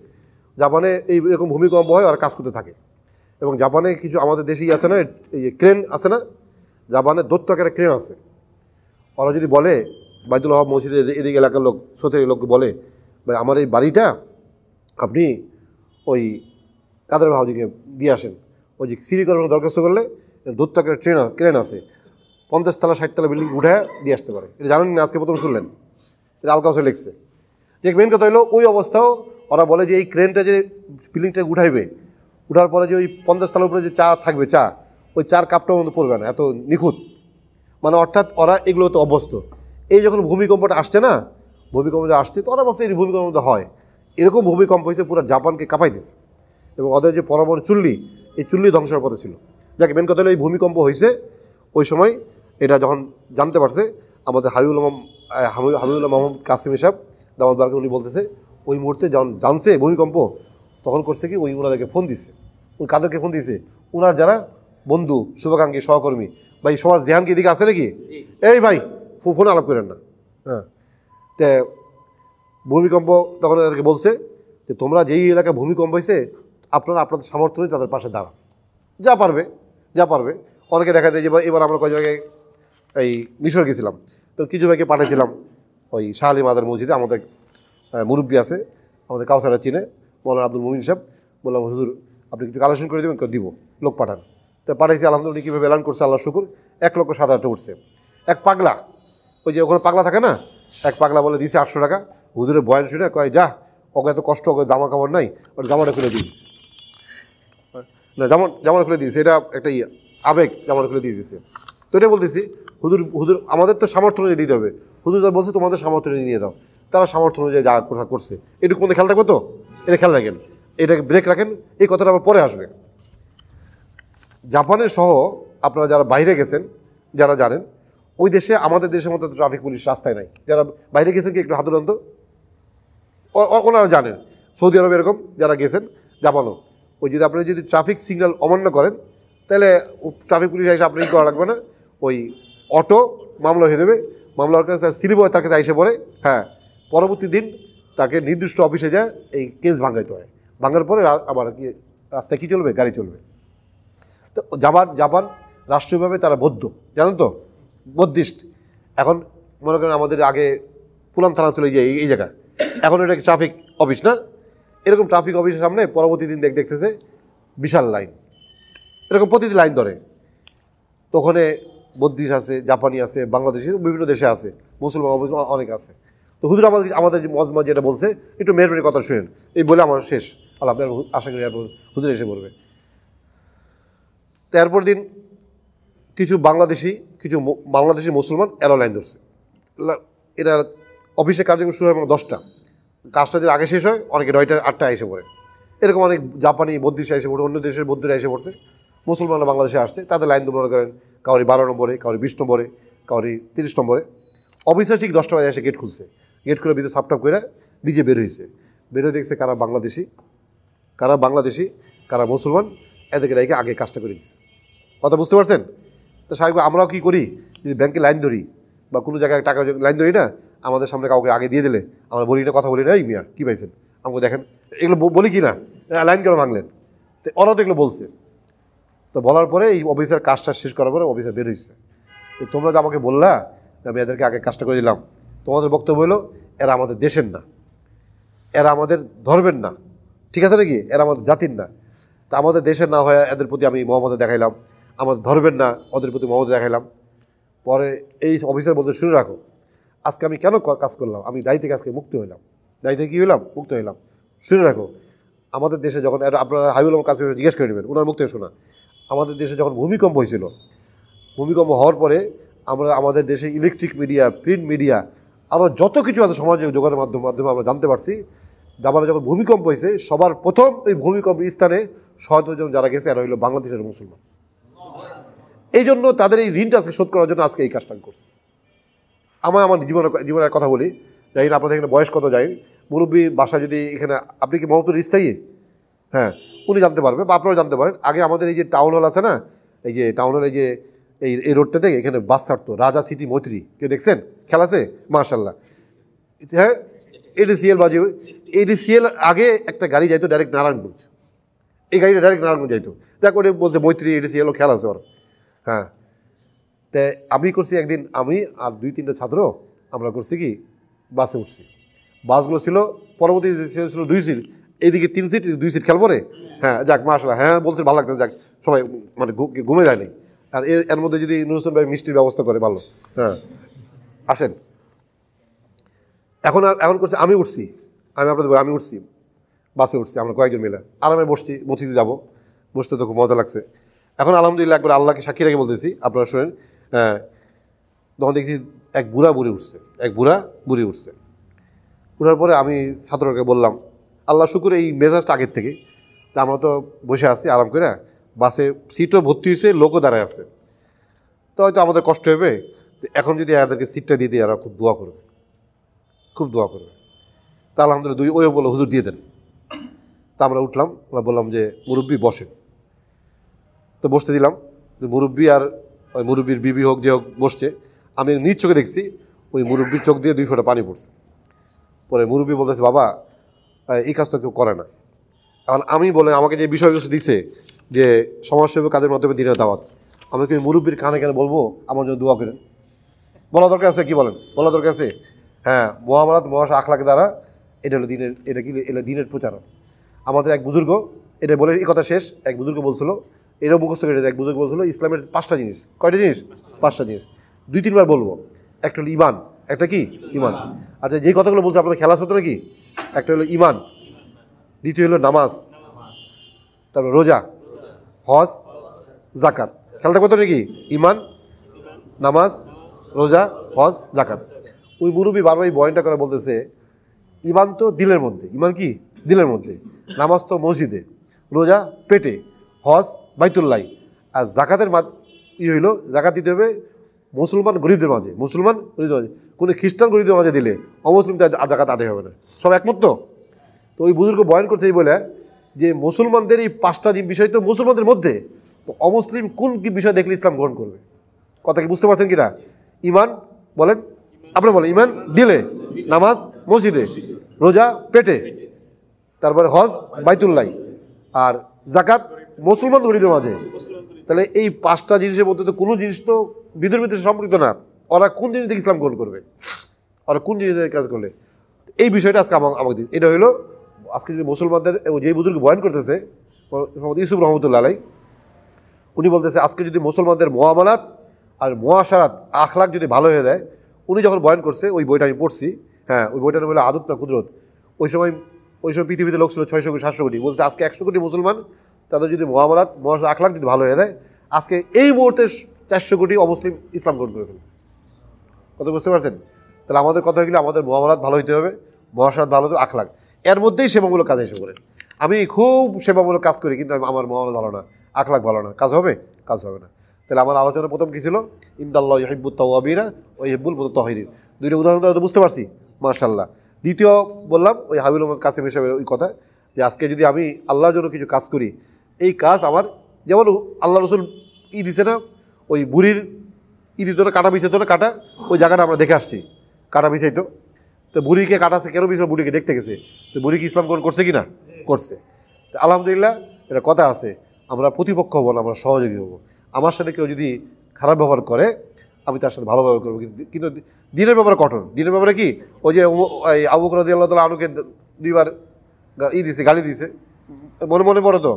জাপানে এইরকম ভূমিকম্প হয়, ওরা কাজ করতে থাকে। এবং জাপানে কিছু আমাদের দেশেই আছে না, এই ক্রেন আছে না, জাপানে দৈত্যকের ক্রেন আছে। ওরা যদি বলে, বাইতুল হক মসজিদে এদিকে এলাকার লোক, সোতের লোক বলে, ভাই আমার এই বাড়িটা আপনি ওই কাদের হাউজিংয়ে দিয়ে আসেন, ওই যে সিঁড়ি করার দরখাস্ত করলে দৈত্যকের ক্রেন আছে, 50 তলা 60 তলা বিল্ডিং উঠে দিয়ে আসতে পারে। এটা জানেন না, আজকে প্রথম শুনলেন। এটা আল কাউসার লিখছে। যে মেন কথা হলো, ওই অবস্থাও ওরা বলে যে এই ক্রেনটা যে বিল্ডিংটা উঠাইবে, উঠার পরে যে ওই 50 তলার উপরে যে চা থাকবে, ওই চার কাপটার মধ্যে পড়বে না, এত নিখুঁত। মানে অর্থাৎ ওরা এগুলো তো অভ্যস্ত। এই যখন ভূমিকম্পটা আসছে না, ভূমিকম্প যে আসছে, তো ওরা ভাবছে এই ভূমিকম্প হয়। এরকম ভূমিকম্প হয়েছে, পুরো জাপানকে কাঁপাই দিচ্ছে। এবং ওদের যে পরমাণু চুল্লি, এই চুল্লি ধ্বংসের পথে ছিল। যাকে মেন কথা হলো, এই ভূমিকম্প হয়েছে ওই সময়, এটা যখন জানতে পারছে আমাদের হাবিবুল্লাহ মোহাম্মদ কাসিম সাহেব দামাত বারকে, উনি বলতেছে ওই মুহূর্তে যখন জানছে ভূমিকম্প, তখন করছে কি, ওই ওনাদেরকে ফোন দিছে। উনি কাদেরকে ফোন দিছে? ওনার যারা বন্ধু, শুভাকাঙ্ক্ষী, সহকর্মী, ভাই সবার জেহান কি এদিকে আছে নাকি? এই ভাই ফোনে আলাপ করেন না। হ্যাঁ, তে ভূমিকম্প তখন তাদেরকে বলছে যে তোমরা যেই এলাকায় ভূমিকম্প হয়েছে, আপনারা আপনাদের সামর্থ্য নিয়ে তাদের পাশে দাঁড়ান, যা পারবে। অনেকে দেখা যায় যে এবার আমরা কয় জায়গায় এই মিশর গেছিলাম, তো কিছু ভাইকে পাঠিয়েছিলাম ওই শাহ আলী মাদার মসজিদে, আমাদের মুরব্বী আছে, আমাদের কাউসারা চিনে, মৌলানা আব্দুল মুমিন সাহেব, বললাম হুজুর আপনি কিছু কালেকশন করে দেবেন, দিব, লোক পাঠান। তো পাঠাইছি, আলহামদুলিল্লাহ উনি কীভাবে এলান করছে আল্লাহ শুকুর, 1,07,000 উঠছে। এক পাগলা, ওই যে ওখানে পাগলা থাকে না, এক পাগলা বলে দিয়েছে 800 টাকা, হুজুরের বয়ান শুনে কয় যা, ওকে এত কষ্ট, ওকে জামা কাপড় নাই, ওর জামাটা খুলে দিয়ে দিচ্ছে, না জামাটা খুলে দিয়েছে, এটা একটা আবেগ, জামাটা খুলে দিয়ে দিয়েছে। তো এটা বলতেছি হুজুর আমাদের তো সামর্থ্য অনুযায়ী দিতে হবে, হুজুর যা বলছে তোমাদের সামর্থ্য অনুযায়ী নিয়ে দাও, তারা সামর্থ্য অনুযায়ী যা কথা করছে, এটুকু মধ্যে খেয়াল থাকবে তো, এটা খেয়াল রাখেন, এটাকে ব্রেক রাখেন, এই কথাটা আবার পরে আসবে। জাপানের সহ আপনারা যারা বাইরে গেছেন, যারা জানেন, ওই দেশে আমাদের দেশের মতো ট্রাফিক পুলিশ রাস্তায় নাই। যারা বাইরে গেছেন কি একটু হাত তুলুন তো, ওনারা জানেন। সৌদি আরব এরকম যারা গেছেন, জাপানও, ওই যদি আপনি যদি ট্রাফিক সিগন্যাল অমান্য করেন, তাহলে ট্রাফিক পুলিশ এসে আপনাকে করা লাগবে না, ওই অটো মামলা হয়ে দেবে, মামলার কাছে সিলিপ হয়, তার কাছে এসে পড়ে, হ্যাঁ, পরবর্তী দিন তাকে নির্দিষ্ট অফিসে যায় এই কেস ভাঙাইতে হয়, ভাঙার পরে আবার কি রাস্তায় কী চলবে, গাড়ি চলবে। তো জাপান রাষ্ট্রীয়ভাবে তারা বৌদ্ধ, জানেন তো, বৌদ্ধিস্ট। এখন মনে করেন আমাদের আগে পুলান থানা চলে যায় এই জায়গায়, এখন এটা ট্রাফিক অফিস না, এরকম ট্রাফিক অফিসের সামনে পরবর্তী দিন দেখতেছে বিশাল লাইন, এরকম প্রতিটি লাইন ধরে। তো ওখানে বৌদ্ধিস্ট আছে, জাপানি আছে, বাংলাদেশি, বিভিন্ন দেশে আছে, মুসলমান অনেক আছে। তো হুজুর আমাদের মজমা যেটা বলছে, একটু মেহরবানি কথা শুনেন, এই বলে আমার শেষ, আল্লাহ আপনার আশা করি এরপর হুজুর এসে বলবে। তো এরপর দিন কিছু বাংলাদেশি মুসলমান এরা লাইন ধরছে, এরা অফিসে কার্যক্রম শুরু হয় 10টা, কাজটা যদি আগে শেষ হয় অনেকে 9টা 8টা এসে পড়ে, এরকম অনেক জাপানি বৌদ্ধিস্ট এসে পড়ে, অন্য দেশের বৌদ্ধরা এসে পড়ছে, মুসলমানরা বাংলাদেশে আসছে, তাদের লাইন মনে করেন কাউরি 12 নম্বরে, কাউরি 20 নম্বরে, কাউরি 30 নম্বরে। অফিসার ঠিক 10টা বাজে এসে গেট খুলছে, গেট খুলে ভিতরে সাপটাপ করে নিজে বের হয়েছে, বের হয়ে দেখছে কারা বাংলাদেশি কারা মুসলমান, এদেরকে রেখে আগে কাজটা করে দিচ্ছে। কথা বুঝতে পারছেন? তো স্বাভাবিক আমরাও কী করি, যদি ব্যাংকে লাইন ধরি বা কোনো জায়গায় টাকা লাইন ধরি না, আমাদের সামনে কাউকে আগে দিয়ে দিলে আমরা বলি না, কথা বলি না, এই মিয়া কী পাইছেন আমাকে দেখেন, এগুলো বলি কি না, লাইন কেন ভাঙলেন, তো ওরাও তো এগুলো বলছে। তো বলার পরে এই অফিসার কাজটা শেষ করার পরে অফিসার বের হয়েছে, তোমরা যে আমাকে বললা আমি এদেরকে আগে কাজটা করে দিলাম, তোমাদের বক্তব্য হলো এরা আমাদের দেশের না, এরা আমাদের ধর্মের না, ঠিক আছে নাকি, এরা আমাদের জাতির না। তা আমাদের দেশের না হয়ে এদের প্রতি আমি মহব্বত দেখাইলাম, আমাদের ধর্মের না, ওদের প্রতি মহব্বত দেখাইলাম। পরে এই অফিসার বলতে শুনে রাখো, আজকে আমি কেন কাজ করলাম, আমি দায়ী থেকে আজকে মুক্ত হইলাম, দায়ী থেকে কী হইলাম, মুক্ত হইলাম। শুনে রাখো, আমাদের দেশে যখন আপনারা হাইবুল কাছে জিজ্ঞেস করে নেবেন, ওনার মুক্ত শোনা, আমাদের দেশে যখন ভূমিকম্প হয়েছিল, ভূমিকম্প হওয়ার পরে আমরা আমাদের দেশে ইলেকট্রিক মিডিয়া, প্রিন্ট মিডিয়া, আরও যত কিছু আছে সমাজে যোগাযোগের মাধ্যমে আমরা জানতে পারছি, জাপানে যখন ভূমিকম্প হয়েছে সবার প্রথম ওই ভূমিকম্পের স্থানে সহযোজন যারা গেছে এরা হইল বাংলাদেশের মুসলমান। এই জন্য তাদের এই ঋণটা আজকে শোধ করার জন্য আজকে এই কাজটা করছে। আমার জীবনের কথা বলি, যাই না আপনাদের এখানে বয়স কত যাই, মুরব্বী বাসা যদি এখানে, আপনি কি মোহাম্মদপুর স্থায়ী, হ্যাঁ উনি জানতে পারবে বা আপনারাও জানতে পারেন। আগে আমাদের এই যে টাউন হল আছে না, এই যে টাউন হল, এই যে এই রোডটা থেকে এখানে বাস ছাড়তো, রাজা সিটি মৈত্রী, কেউ দেখছেন খেলা আছে মাশাল্লাহ, হ্যাঁ এডিসিএল বাজে, এডিসিএল আগে একটা গাড়ি যাইতো ডাইরেক্ট নারায়ণগঞ্জ, এই গাড়িটা ডাইরেক্ট নারায়ণগঞ্জ যাইতো, দেখ ওটা বলছে মৈত্রী এডিসিএলও খেলা আছে ওর, হ্যাঁ। তা আমি করছি একদিন, আমি আর 2-3টা ছাত্র আমরা করছি কি বাসে উঠছি, বাসগুলো ছিল পরবর্তী ছিল 2 সিট, এইদিকে 3 সিট 2 সিট খেয়াল পরে, হ্যাঁ যাক মাশাআল্লাহ, হ্যাঁ বলছে ভালো লাগতেছে, যাক সবাই মানে ঘুমে যায় নাই। আর এর মধ্যে যদি নুরুল ভাই মিষ্টির ব্যবস্থা করে ভালো, হ্যাঁ আসেন। এখন করছে আমি উঠছি, আমি উঠছি বাসে উঠছি, আমরা কয়েকজন মিলে আরামে বসছি, মসজিদে যাবো, বসতে তো খুব মজা লাগছে। এখন আলহামদুলিল্লাহ একবার আল্লাহকে সাক্ষী রেখে বলতেছি, আপনারা শোনেন, হ্যাঁ তখন দেখছি এক বুড়া বুড়ি উঠছে। উঠার পরে আমি ছাত্রকে বললাম, আল্লাহ শুকুর এই মেজাজটা আগের থেকে, তা আমরা তো বসে আছি আরাম করে, বাসে সিটও ভর্তি হয়েছে, লোকও দাঁড়ায় আছে, তো হয়তো আমাদের কষ্ট হবে, এখন যদি এদেরকে সিটটা দিয়ে দিই এরা খুব দোয়া করবে। তা আলহামদুলিল্লাহ ওই বললো হুজুর দিয়ে দেন। তা আমরা উঠলাম, আমরা বললাম যে মুরব্বী বসেন, তো বসতে দিলাম। মুরব্বী আর ওই মুরব্বীর বিবি হোক যে হোক বসছে, আমি নিজ চোখে দেখছি ওই মুরব্বীর চোখ দিয়ে 2 ফোঁটা পানি পড়ছে। পরে মুরব্বী বলতেছে, বাবা এই কাজ তো কেউ করে না। এখন আমি বলে আমাকে যে বিষয়বস্তু দিচ্ছে যে সমাজসেবী কাজের মাধ্যমে দিনের দাওয়াত, আমি কি মুরব্বীর কানে কেন বলবো আমার জন্য দোয়া করেন? বলা দরকার আছে? কি বলেন? বলা দরকার আছে? হ্যাঁ, মুআমালাত মুআশারা আখলাক দ্বারা এটা হলো দিনের, এটা দিনের প্রচারণ। আমাদের এক বুজুর্গ এটা বলে এই কথা শেষ, এক বুজুর্গ বলছিল, এটাও মুখস্থ করে, এক বুজুর্গ বলছিল ইসলামের 5টা জিনিস। কয়টা জিনিস? 5টা জিনিস। 2-3 বার বলবো। একটা হলো ইমান, একটা কি? ইমান। আচ্ছা, যেই কথাগুলো বলছে আপনাদের খেলা হতো নাকি? একটা হলো ইমান, দ্বিতীয় হলো নামাজ, তারপর রোজা, হজ, জাকাত। খেয়াল থাকবো তো নাকি? ইমান, নামাজ, রোজা, হজ, জাকাত। ওই মুরব্বী বারবার এই বয়ানটা করে বলতেছে ইমান তো দিলের মধ্যে, ইমান কি? দিলের মধ্যে। নামাজ তো মসজিদে, রোজা পেটে, হজ বাইতুল্লাহ, আর জাকাতের হইলো জাকাত দিতে হবে মুসলমান গরিবদের মাঝে, মুসলমান গরিবদের মাঝে। কোনো খ্রিস্টান গরিবদের মাঝে দিলে অমুসলিম জাকাত আদায় হবে না। সব একমত তো? তো ওই বুজুর্গ বয়ান করছে এই বলে যে মুসলমানদের এই 5টা বিষয় তো মুসলমানদের মধ্যে, তো অমুসলিম কোন কি বিষয় দেখলে ইসলাম গ্রহণ করবে? কথা কি বুঝতে পারছেন কিনা? ইমান বলেন, আপনারা বলেন। ইমান দিলে, নামাজ মসজিদে, রোজা পেটে, তারপরে হজ বাইতুল্লাহ, আর জাকাত মুসলমান গরিবদের মাঝে। তাহলে এই 5টা জিনিসের মধ্যে তো কোনো জিনিস তো ভিতরে সম্পৃক্ত না। ওরা কোন জিনিস থেকে ইসলাম গ্রহণ করবে? ওরা কোন জিনিসের কাজ করলে? এই বিষয়টা আজকে আমাকে দিন। এটা হলো আজকে যে মুসলমানদের যে বুজুর্গ বয়ান করতেছে ইউসুফ রহমতুল্লাহ আলাই, উনি বলতেছে আজকে যদি মুসলমানদের মুআমালাত আর মুআশারাত আখলাক যদি ভালো হয়ে যায়, উনি যখন বয়ান করছে ওই বইটা আমি পড়ছি, হ্যাঁ, ওই বইটার নাম হলো আদত না কুদরত। ওই সময় পৃথিবীতে লোক ছিল 600 কোটি 700 কোটি, বলছে আজকে 100 কোটি মুসলমান, তাদের যদি মুআমালাত মুআশারাত আখলাক যদি ভালো হয়ে যায়, আজকে এই মুহূর্তে 400 কোটি অমুসলিম ইসলাম গ্রহণ করে ফেলবে। কথা বুঝতে পারছেন? তাহলে আমাদের কথা হইলে আমাদের মুআমালাত ভালো হইতে হবে, মুআশারাত ভালো হতে, আখলাক, এর মধ্যেই সেবামূলক কাজ এসে পড়ে। আমি খুব সেবামূলক কাজ করি কিন্তু আমার মুআমালাত ভালো না, আখলাক ভালো না, কাজ হবে? কাজ হবে না। তাহলে আমার আলোচনা প্রথম কী ছিল? ইন্নাল্লাহু ইউহিব্বুত তাওয়াবিনা ওয়া ইউহিব্বুল মুতাতাহহিরিন। দুইটা উদাহরণ তো বুঝতে পারছি, মাশাআল্লাহ। দ্বিতীয় বললাম ওই হাবিবুল মোহাম্মদ কাসিম হিসেবে ওই কথা, যে আজকে যদি আমি আল্লাহর জন্য কিছু কাজ করি, এই কাজ আমার, যেমন আল্লাহ রসুল দিছে না, ওই বুড়ির দিত না, কাটা বিছাইতো না, কাটা, ওই জায়গাটা আমরা দেখে আসছি, কাটা বিছাইতো। তো বুড়িকে কাটাছে কেন? বিছাই বুড়িকে দেখতে গেছে। তো বুড়ি কি ইসলাম গ্রহণ করছে কি না? করছে। তো আলহামদুলিল্লাহ, এটা কথা আছে, আমরা প্রতিপক্ষ হবো না, আমরা সহযোগী হবো। আমার সাথে কেউ যদি খারাপ ব্যবহার করে, আমি তার সাথে ভালো ব্যবহার করবো, কিন্তু দিনের ব্যাপারে কঠোর। দিনের ব্যাপারে কি? ওই যে আবু বকর রাদিয়াল্লাহু তাআলা আনুকে 2বার দিছে, গালি দিছে, মনে মনে পড়ে তো।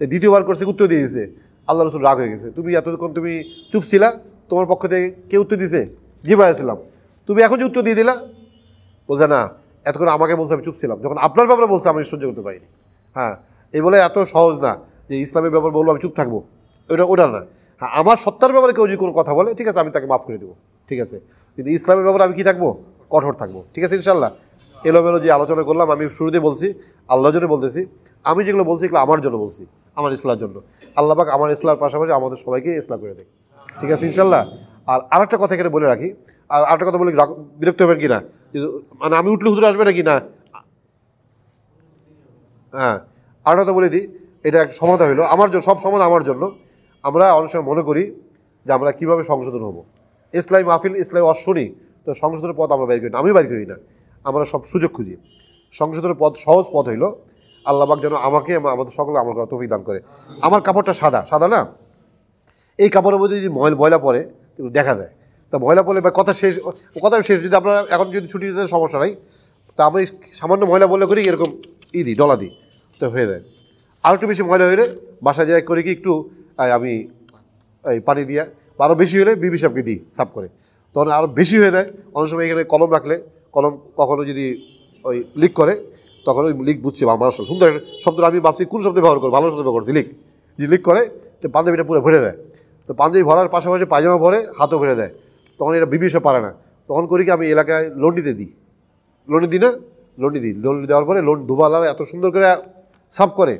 দ্বিতীয়বার করছে, উত্তর দিয়ে দিছে। আল্লাহ রসুল রাগ হয়ে গেছে, তুমি এতক্ষণ তুমি চুপ ছিলা, তোমার পক্ষ থেকে কে উত্তর দিছে? জিবরাইল ছিলাম, তুমি এখন যে উত্তর দিয়ে দিলা, বোঝা না, এতক্ষণ আমাকে বলছে আমি চুপ ছিলাম, যখন আপনার ব্যাপারে বলছে আমি সহ্য করতে পারিনি। হ্যাঁ, এই বলে এত সহজ না যে ইসলামের ব্যাপার বলবো আমি চুপ থাকবো, ওটা না। হ্যাঁ, আমার সত্তার ব্যাপারে কেউ যদি কোনো কথা বলে, ঠিক আছে, আমি তাকে মাফ করে দেবো, ঠিক আছে, কিন্তু ইসলামের ব্যাপারে আমি কি থাকবো? কঠোর থাকবো, ঠিক আছে ইনশাল্লাহ। এলোমেলো যে আলোচনা করলাম, আমি শুরুতে বলছি আল্লাহর জন্য বলতেছি, আমি যেগুলো বলছি এগুলো আমার জন্য বলছি, আমার ইসলামের জন্য। আল্লাহ পাক আমার ইসলামের পাশাপাশি আমাদের সবাইকে ইসলাম করে দেয়, ঠিক আছে ইনশাল্লাহ। আর আরেকটা কথা এখানে বলে রাখি, আর আরেকটা কথা বলে বিরক্ত হবেন কি না, মানে আমি উঠলে হুজুর আসবে নাকি না? হ্যাঁ, আরেকটা কথা বলে দিই, এটা এক সমাধান হলো আমার জন্য, সব সমাধান আমার জন্য। আমরা অনেক সময় মনে করি যে আমরা কীভাবে সংশোধন হবো, ইসলামী মাহফিল, ইসলামী অশ্বনী, তো সংশোধনের পথ আমরা বের করি না, আমি বের করি না, আমরা সব সুযোগ খুঁজি। সংশোধনের পথ, সহজ পথ হইল আল্লাহ পাক যেন আমাকে আমাদের সকলে আমল করার তৌফিক দান করে। আমার কাপড়টা সাদা, সাদা না, এই কাপড়ের মধ্যে যদি ময়লা পড়ে দেখা যায়, তা ময়লা পড়লে বা কথা শেষ, কথা শেষ, যদি আপনারা এখন যদি ছুটি দিতে সমস্যা নাই, তা আমি সামান্য ময়লা বললে করি এরকম দিই, ডলা দিই, তো হয়ে যায়। আর একটু বেশি ময়লা হলে বাসায় যায় করি কি একটু আমি এই পানি দিয়া, বা আরও বেশি হলে বিবি সাহেবকে দিই সাফ করে, তখন আরও বেশি হয়ে যায়। অনেক সময় এখানে কলম রাখলে, কলম কখনো যদি ওই লিক করে, তখন ওই লিক বুঝছি মানুষ সুন্দর শব্দ, আমি ভাবছি কোন শব্দ ব্যবহার করবো, ভালো শব্দ ব্যবহার করছি, লিক, যে লিক করে তো পাঞ্জাবিটা পুরো ভরে দেয়, তো পাঞ্জাবি ভরার পাশাপাশি পায়জামা ভরে হাতও ভরে দেয়, তখন এটা বিবি সাহেব পারে না, তখন করি কি আমি এলাকায় লন্ডিতে দিই, লন্ডি দিই না, লন্ডি দিই, লন্ডি দেওয়ার পরে ধোবালার এত সুন্দর করে সাফ করে,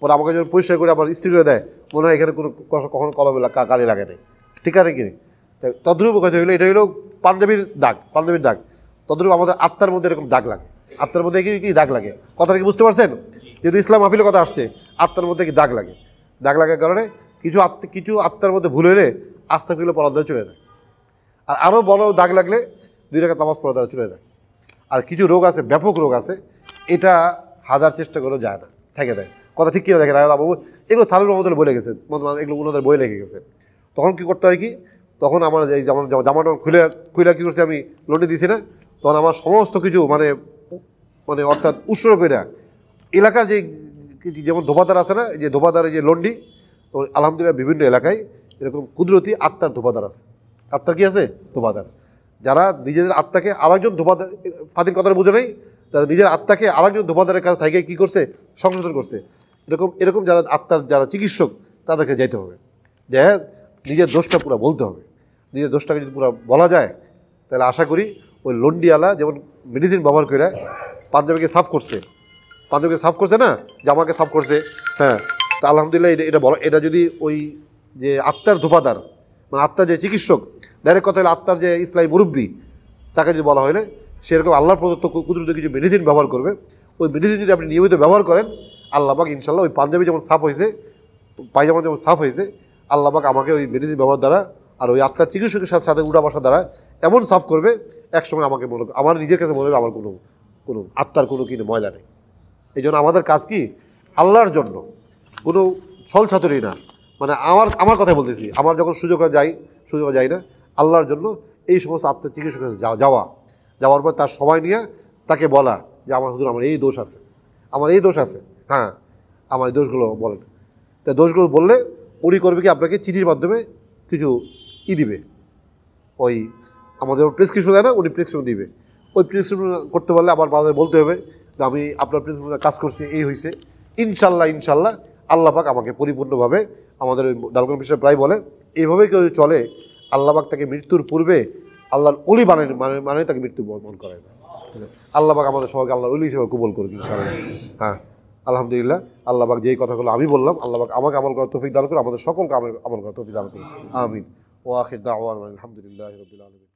পরে আমাকে যখন পরিষ্কার করে আবার ইস্ত্রি করে দেয়, মনে হয় এখানে কোনো কখনো কলমে কালি লাগে নেই, ঠিক আছে কি? তদ্রূপ কথা হইলো, এটা হইলো পাঞ্জাবির দাগ, পাঞ্জাবির দাগ। তদ্রূপ আমাদের আত্মার মধ্যে এরকম দাগ লাগে, আত্মার মধ্যে কি দাগ লাগে, কথাটা কি বুঝতে পারছেন? যেহেতু ইসলাম মাহফিলের কথা আসছে, আত্মার মধ্যে কি দাগ লাগে, দাগ লাগার কারণে কিছু আত্মার মধ্যে ভুল হলে আস্তাগফিরুল্লাহ পড়ার দ্বারা চলে যায়, আর আরও বড় দাগ লাগলে 2 রাকাত নামাজ পড়ার দ্বারা চলে যায়। আর কিছু রোগ আছে, ব্যাপক রোগ আছে, এটা হাজার চেষ্টা করেও যায় না, থেকে দেয়। কথা ঠিক কিনা দেখেন, এগুলো থারুর রহমতুল্লাহ বলে গেছে, এগুলো ওনাদের বই লেগে গেছে। তখন কি করতে হয় কি, তখন আমার এই জামাটা খুলে খুলে কী করছি আমি লন্ডি দিছি না, তখন আমার সমস্ত কিছু মানে মানে অর্থাৎ উৎসর্গ করে এলাকার যেমন ধোপাদার আছে না, যে ধোপাদারের যে লন্ডি, তো আলহামদুলিল্লাহ বিভিন্ন এলাকায় এরকম কুদরতি আত্মার ধোপাদার আছে। আত্মার কি আছে? ধোপাদার। যারা নিজেদের আত্মাকে আরেকজন ধোপাদার, ফাতিল কথাটা বুঝে নেই, তারা নিজের আত্মাকে আরেকজন ধোপাদারের কাছে থেকে কী করছে? সংশোধন করছে। এরকম যারা আত্মার যারা চিকিৎসক, তাদেরকে যাইতে হবে, যে নিজের দোষটা পুরো বলতে হবে। নিজের দোষটাকে যদি পুরো বলা যায়, তাহলে আশা করি ওই লন্ডিওয়ালা যেমন মেডিসিন ব্যবহার করে পাঞ্জাবিকে সাফ করছে, পাঞ্জাবিকে সাফ করছে না, জামাকে সাফ করছে, হ্যাঁ, তা আলহামদুলিল্লাহ এটা যদি ওই যে আত্মার ধোপাদার মানে আত্মার যে চিকিৎসক, ডাইরেক্ট কথা হলে আত্মার যে ইসলামী মুরব্বী, তাকে যদি বলা হলে সেরকম আল্লাহর প্রদত্ত কুদরতি কিছু মেডিসিন ব্যবহার করবে, ওই মেডিসিন যদি আপনি নিয়মিত ব্যবহার করেন, আল্লাহ পাক ইনশাল্লাহ ওই পাঞ্জাবি যেমন সাফ হয়েছে, পায়জামা যেমন সাফ হয়েছে, আল্লাহ পাক আমাকে ওই মেডিসিন ব্যবহার দ্বারা আর ওই আত্মার চিকিৎসকের সাথে উঠা বসার দ্বারা এমন সাফ করবে, একসময় আমাকে মনে আমার নিজের কাছে মনে হবে আমার কোনো আত্মার কোনো কিনে ময়লা নেই। এই জন্য আমাদের কাজ কি? আল্লাহর জন্য, কোনো ছল ছাতুরি না, মানে আমার কথাই বলতেছি, আমার যখন সুযোগ যাই না, আল্লাহর জন্য এই সমস্ত আত্মার চিকিৎসকের যাওয়ার পর তার সময় নিয়ে তাকে বলা যে আমার হুজুর আমার এই দোষ আছে, হ্যাঁ আমার এই দোষগুলো বলেন। তা দোষগুলো বললে উনি করবে কি, আপনাকে চিঠির মাধ্যমে কিছু দিবে, ওই আমাদের প্রেসক্রিপশন দেয় না, উনি প্রেসক্রিপশন দিবে। ওই প্রেসক্রিপশন করতে পারলে আবার বাজারে বলতে হবে যে আমি আপনার প্রেসক্রিপশনে কাজ করছি, এই হয়েছে, ইনশাল্লাহ আল্লাহ পাক আমাকে পরিপূর্ণভাবে, আমাদের ওই ডালগন বিষয় প্রায় বলে, এইভাবে কেউ চলে আল্লাহ পাক তাকে মৃত্যুর পূর্বে আল্লাহর অলি মানে তাকে মৃত্যু বরণ করায় না। আল্লাহ পাক আমাদের সবাইকে আল্লাহর অলি হিসেবে কবুল করুক ইনশাআল্লাহ। হ্যাঁ, আলহামদুলিল্লাহ, আল্লাহ পাক যেই কথাগুলো আমি বললাম, আল্লাহ পাক আমাকে আমল করার তৌফিক দান করুন, আমাদের সকলকে আমল করার তৌফিক দান করুন। আমিন। ওয়া আখির দাওয়ানা আলহামদুলিল্লাহি রাব্বিল আলামিন।